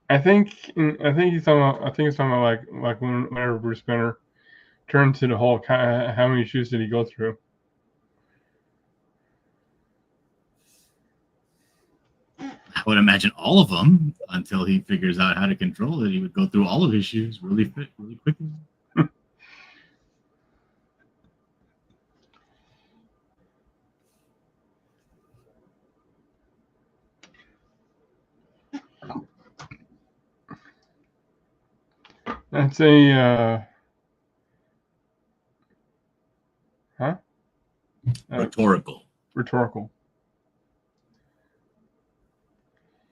I think he's talking about like whenever Bruce Banner turned to the Hulk, how many shoes did he go through? I would imagine all of them until he figures out how to control it. He would go through all of his shoes really quickly. That's a huh? Rhetorical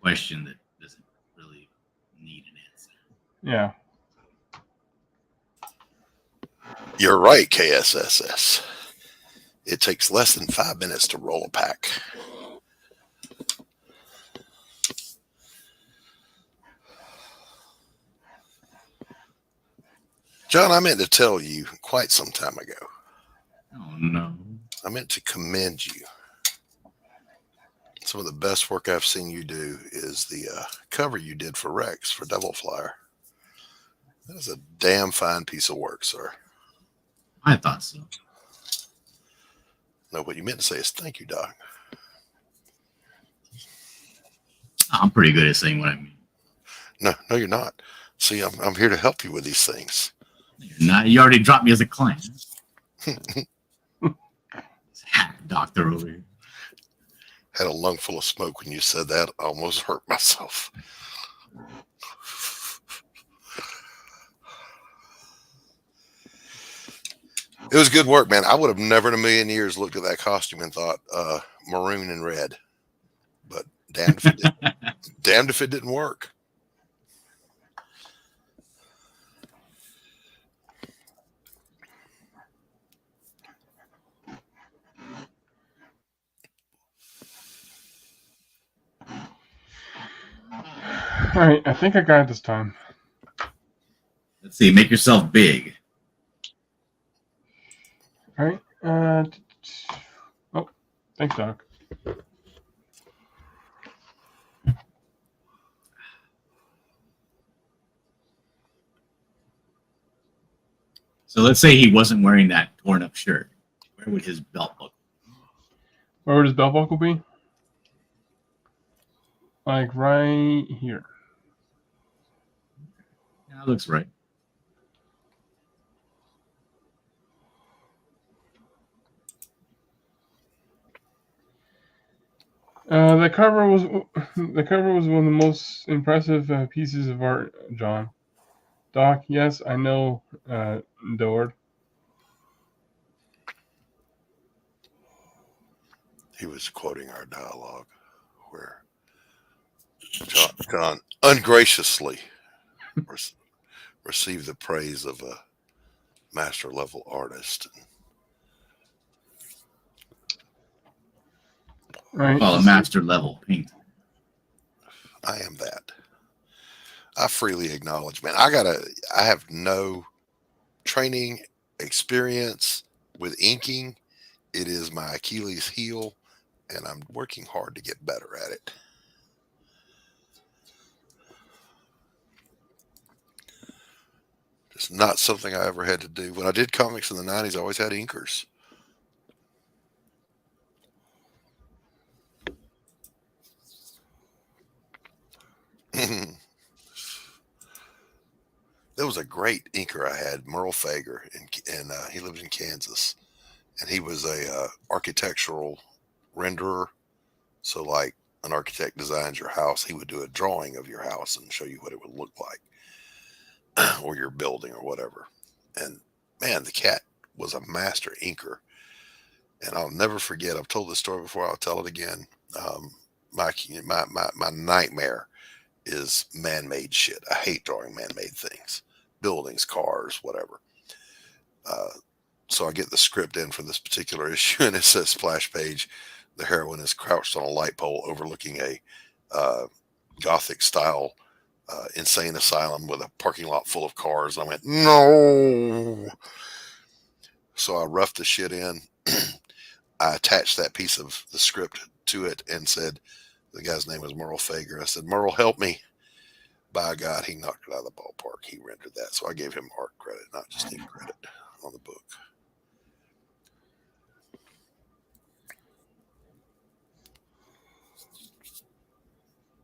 question that doesn't really need an answer. Yeah. You're right, KSSS. It takes less than 5 minutes to roll a pack. John, I meant to tell you quite some time ago. Oh, no. I meant to commend you. Some of the best work I've seen you do is the cover you did for Rex for Devil Flyer. That is a damn fine piece of work, sir. I thought so. No, what you meant to say is thank you, Doc. I'm pretty good at saying what I mean. No, you're not. See, I'm here to help you with these things. You're not. You already dropped me as a client. Hack doctor over here. Had a lung full of smoke when you said that. I almost hurt myself. It was good work, man. I would have never in a million years looked at that costume and thought maroon and red. But damned if it didn't, damned if it didn't work. All right, I think I got it this time. Let's see. Make yourself big. All right. Oh, thanks, Doc. So let's say he wasn't wearing that torn up shirt. Where would his belt buckle? Where would his belt buckle be? Like right here. Yeah, that looks right. The cover was one of the most impressive pieces of art, John. Doc, yes, I know, Dord. He was quoting our dialogue where John ungraciously received the praise of a master level artist. Right. Well, a master level painter. I am that. I freely acknowledge, man. I have no training experience with inking. It is my Achilles heel, and I'm working hard to get better at it. It's not something I ever had to do. When I did comics in the 90s, I always had inkers. There was a great inker I had, Merle Fager, and he lived in Kansas, and he was a architectural renderer. So, like an architect designs your house, he would do a drawing of your house and show you what it would look like, or your building, or whatever. And man, the cat was a master inker, and I'll never forget. I've told this story before. I'll tell it again. My nightmare is man-made shit. I hate drawing man-made things, buildings, cars, whatever. So I get the script in for this particular issue, and it says splash page. The heroine is crouched on a light pole overlooking a Gothic style insane asylum with a parking lot full of cars. I went, no. So I roughed the shit in. I attached that piece of the script to it and said, the guy's name was Merle Fager. I said, Merle, help me. By God, he knocked it out of the ballpark. He rendered that. So I gave him art credit, not just ink credit on the book.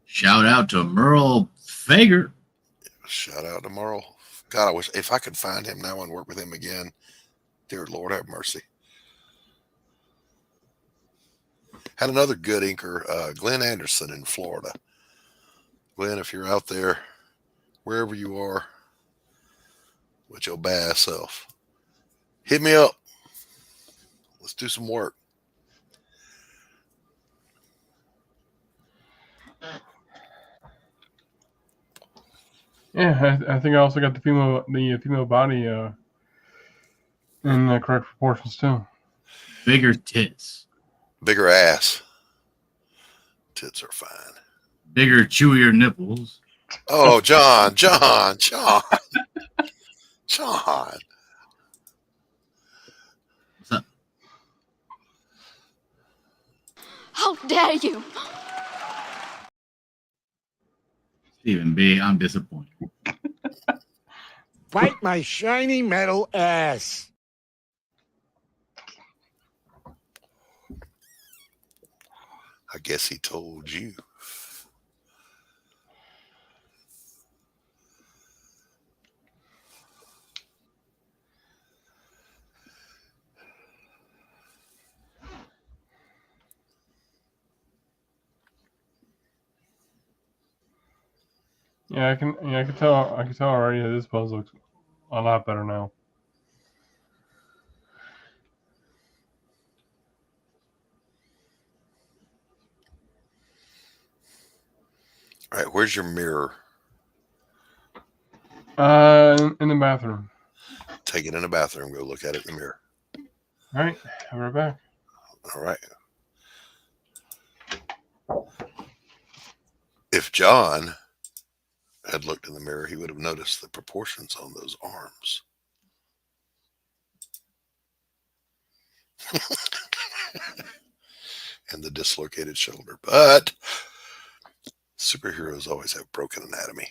Shout out to Merle Fager. Shout out to Merle. God, I wish if I could find him now and work with him again. Dear Lord, have mercy. Had another good inker, Glenn Anderson in Florida. Glenn, if you're out there, wherever you are, with your bad self, hit me up. Let's do some work. Yeah, I think I also got the female body in the correct proportions too. Bigger tits. Bigger ass. Tits are fine. Bigger, chewier nipples. Oh, John. John. What's up? How dare you? Stephen B., I'm disappointed. Bite my shiny metal ass. I guess he told you. Yeah, I can. Yeah, I can tell. I can tell already that this puzzle looks a lot better now. All right, where's your mirror? In the bathroom. Take it in the bathroom. Go look at it in the mirror. All right, I'll be right back. All right. If John had looked in the mirror, he would have noticed the proportions on those arms. And the dislocated shoulder. But superheroes always have broken anatomy.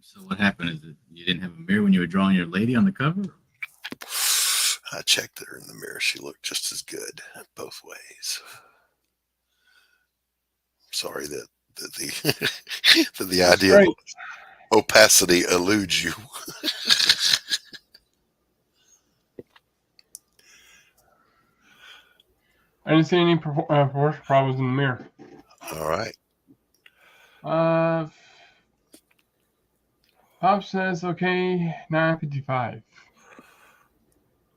So what happened? Is that you didn't have a mirror when you were drawing your lady on the cover? I checked her in the mirror. She looked just as good both ways. Sorry that the idea of opacity eludes you. I didn't see any proportion problems in the mirror. All right. Pop says okay. 9:55.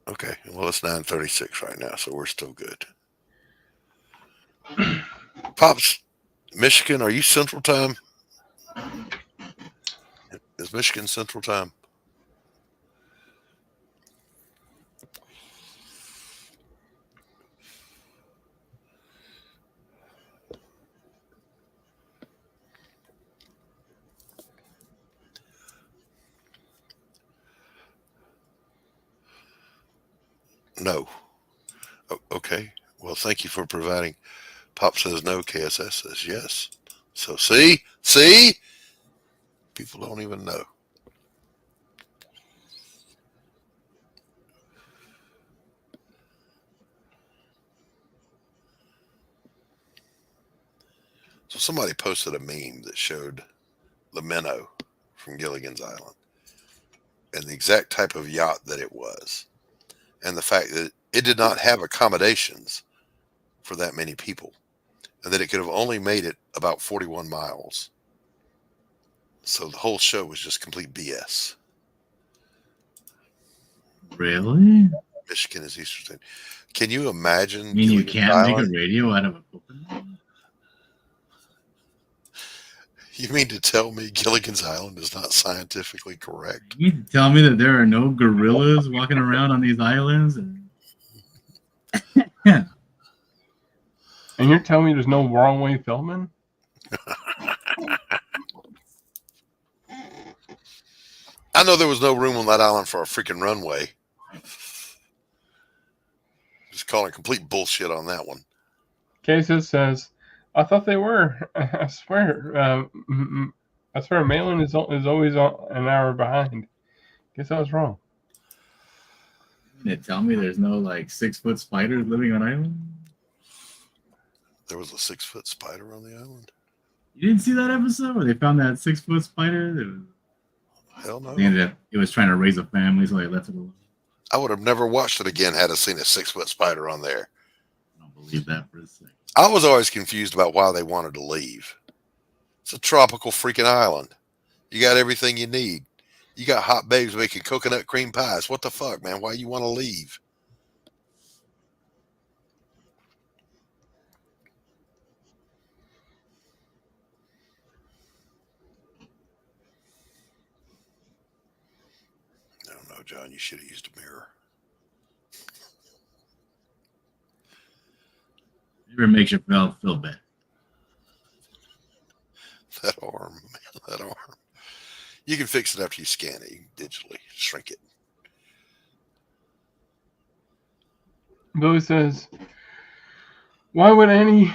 Okay. Well, it's 9:36 right now, so we're still good. Pops, Michigan, are you Central Time? Is Michigan Central Time? No. Okay. Well, thank you for providing. Pop says no. KSS says yes. So see? People don't even know. So somebody posted a meme that showed the minnow from Gilligan's Island and the exact type of yacht that it was. And the fact that it did not have accommodations for that many people. And that it could have only made it about 41 miles. So the whole show was just complete BS. Really? Michigan is Eastern State. Can you imagine? You mean you can't make a radio out of a coconut? You mean to tell me Gilligan's Island is not scientifically correct? You mean to tell me that there are no gorillas walking around on these islands? Yeah. And you're telling me there's no wrong way filming? I know there was no room on that island for a freaking runway. Just calling complete bullshit on that one. Cases says, I thought they were. I swear. Malin is always an hour behind. Guess I was wrong. You tell me there's no like 6-foot spiders living on island? There was a 6-foot spider on the island? You didn't see that episode where they found that 6-foot spider? Hell no. It was trying to raise a family, so they left it alone. I would have never watched it again had I seen a 6-foot spider on there. I don't believe that for a second. I was always confused about why they wanted to leave. It's a tropical freaking island. You got everything you need. You got hot babes making coconut cream pies. What the fuck, man? Why you want to leave? No, John, you should have used a mirror. Maybe it makes you feel bad. That arm. You can fix it after you scan it. You can digitally shrink it. Billy says, why would any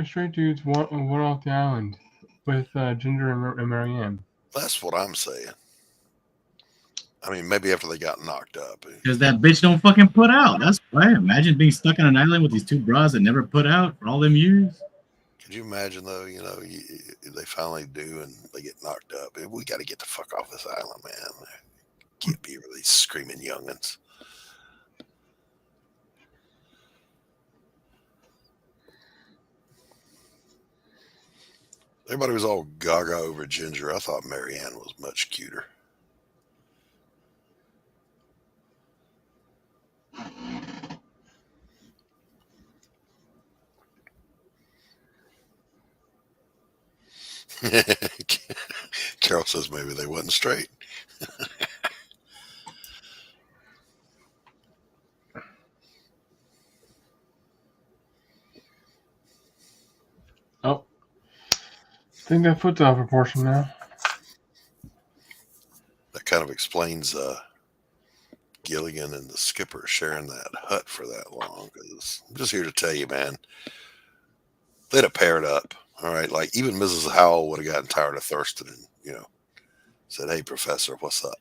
straight dudes want off the island with Ginger and Marianne? That's what I'm saying. I mean, maybe after they got knocked up. Because that bitch don't fucking put out. That's why. Imagine being stuck on an island with these two bras that never put out for all them years. Could you imagine, though, they finally do and they get knocked up. We got to get the fuck off this island, man. Can't be really screaming youngins. Everybody was all gaga over Ginger. I thought Marianne was much cuter. Carol says maybe they wasn't straight. Oh. I think that foot's out of proportion now. That kind of explains Gilligan and the skipper sharing that hut for that long. Because I'm just here to tell you, man, they'd have paired up. All right, like even Mrs. Howell would have gotten tired of Thurston and, you know, said, "Hey, Professor, what's up?"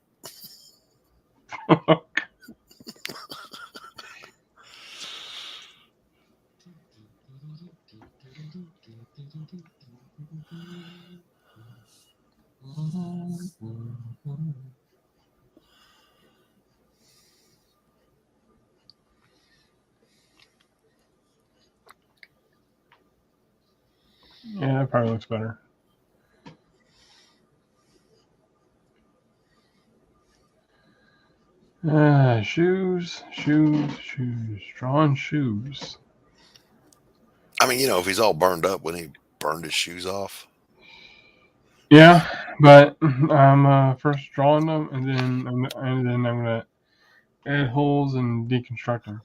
Yeah, that probably looks better. Shoes. Drawn shoes. I mean, you know, if he's all burned up, when he burned his shoes off. Yeah, but I'm first drawing them, and then I'm gonna add holes and deconstruct them.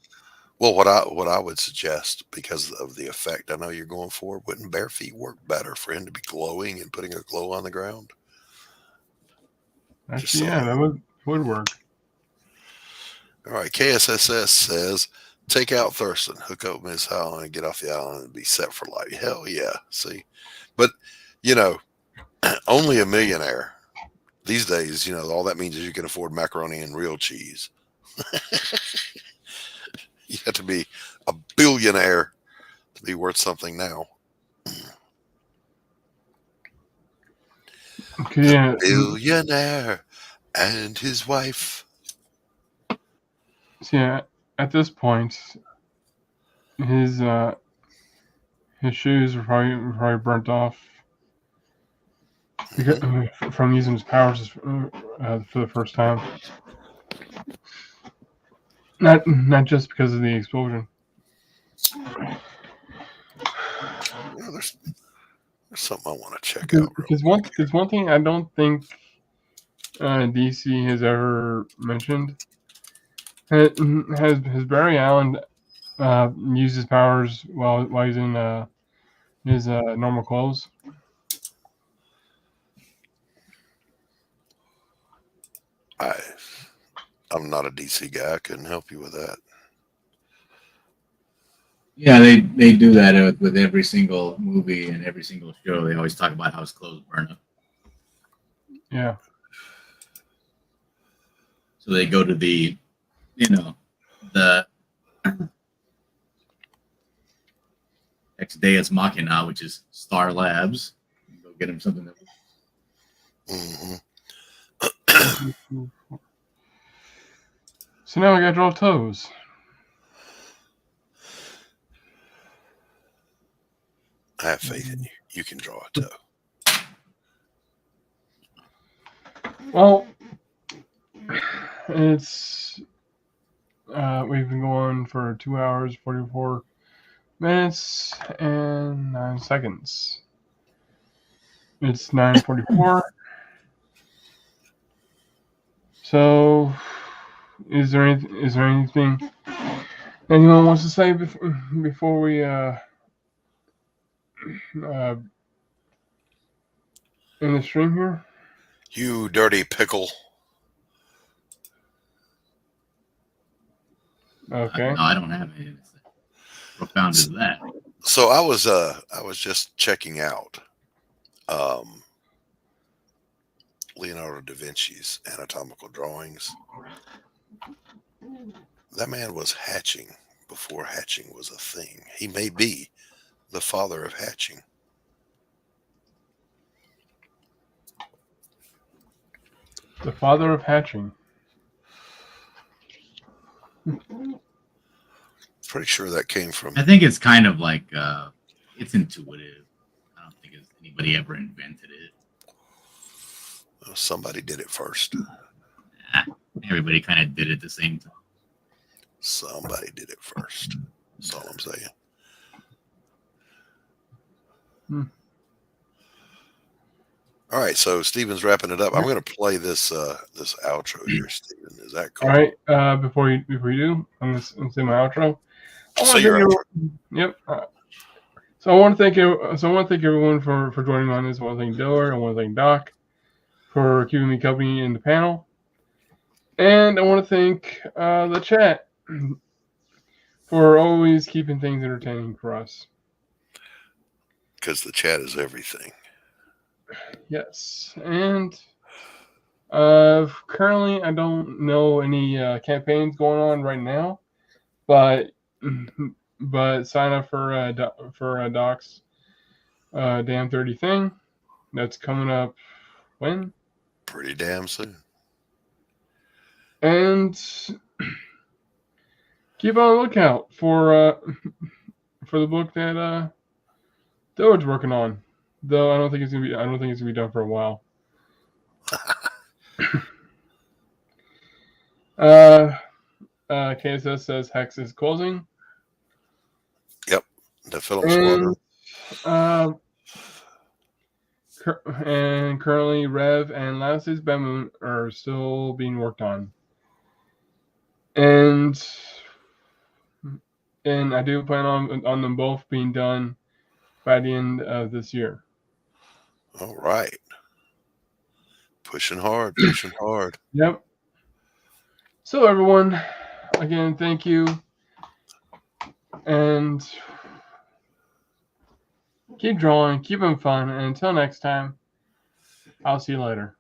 Well, what I would suggest, because of the effect I know you're going for, wouldn't bare feet work better for him to be glowing and putting a glow on the ground? Actually, yeah, that would work. All right, KSSS says, take out Thurston, hook up Miss Howell, and get off the island and be set for life. Hell yeah, see? But, you know, only a millionaire. These days, you know, all that means is you can afford macaroni and real cheese. You have to be a billionaire to be worth something now. Okay, yeah. Billionaire and his wife. So yeah, at this point, his shoes were probably burnt off because, from using his powers for the first time. Not just because of the explosion. You know, there's something I want to check out. Because one thing I don't think DC has ever mentioned has Barry Allen used his powers while he's in his normal clothes. I'm not a DC guy. I couldn't help you with that. Yeah, they do that with every single movie and every single show. They always talk about how his clothes burn up. Yeah. So they go to the, you know, the Ex Deus Machina, which is Star Labs. Go get him something that. So now I got to draw toes. I have faith in you. You can draw a toe. Well, it's we've been going for 2 hours, 44 minutes, and 9 seconds. It's 9:44. So, is there anything anyone wants to say before we end the stream here? You dirty pickle. Okay. No, I don't have anything profound as that. So I was just checking out Leonardo da Vinci's anatomical drawings. That man was hatching before hatching was a thing. He may be the father of hatching. The father of hatching. Pretty sure that came from. I think it's kind of like it's intuitive. I I don't think anybody ever invented it. Well, somebody did it first. Everybody kind of did it at the same time. Somebody did it first. That's all I'm saying. All right, so Steven's wrapping it up. I'm going to play this this outro here, Steven. Is that cool? All right. Before you do, I'm going to say my outro. Yep. So I want to thank everyone for joining me on this. I want to thank Diller. I want to thank Doc for keeping me company in the panel, and I want to thank the chat for always keeping things entertaining for us. Because the chat is everything. Yes, and currently I don't know any campaigns going on right now, but sign up for Doc's damn 30 thing. That's coming up when? Pretty damn soon. And keep on the lookout for the book that Dillard's working on. Though I don't think it's gonna be done for a while. KSS says Hex is closing. Yep, the film squadron. And currently, Rev and Lasse's Bamoon are still being worked on. And I do plan on them both being done by the end of this year. All right. Pushing hard, pushing hard. Yep. So everyone, again, thank you. And keep drawing, keep them fun, and until next time, I'll see you later.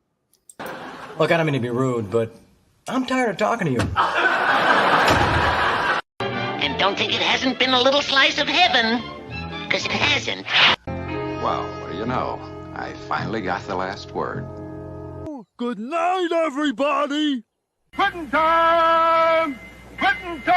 Look, I don't mean to be rude, but I'm tired of talking to you. And don't think it hasn't been a little slice of heaven, because it hasn't. Well, what do you know? I finally got the last word. Good night, everybody! Quitting time! Quitting time!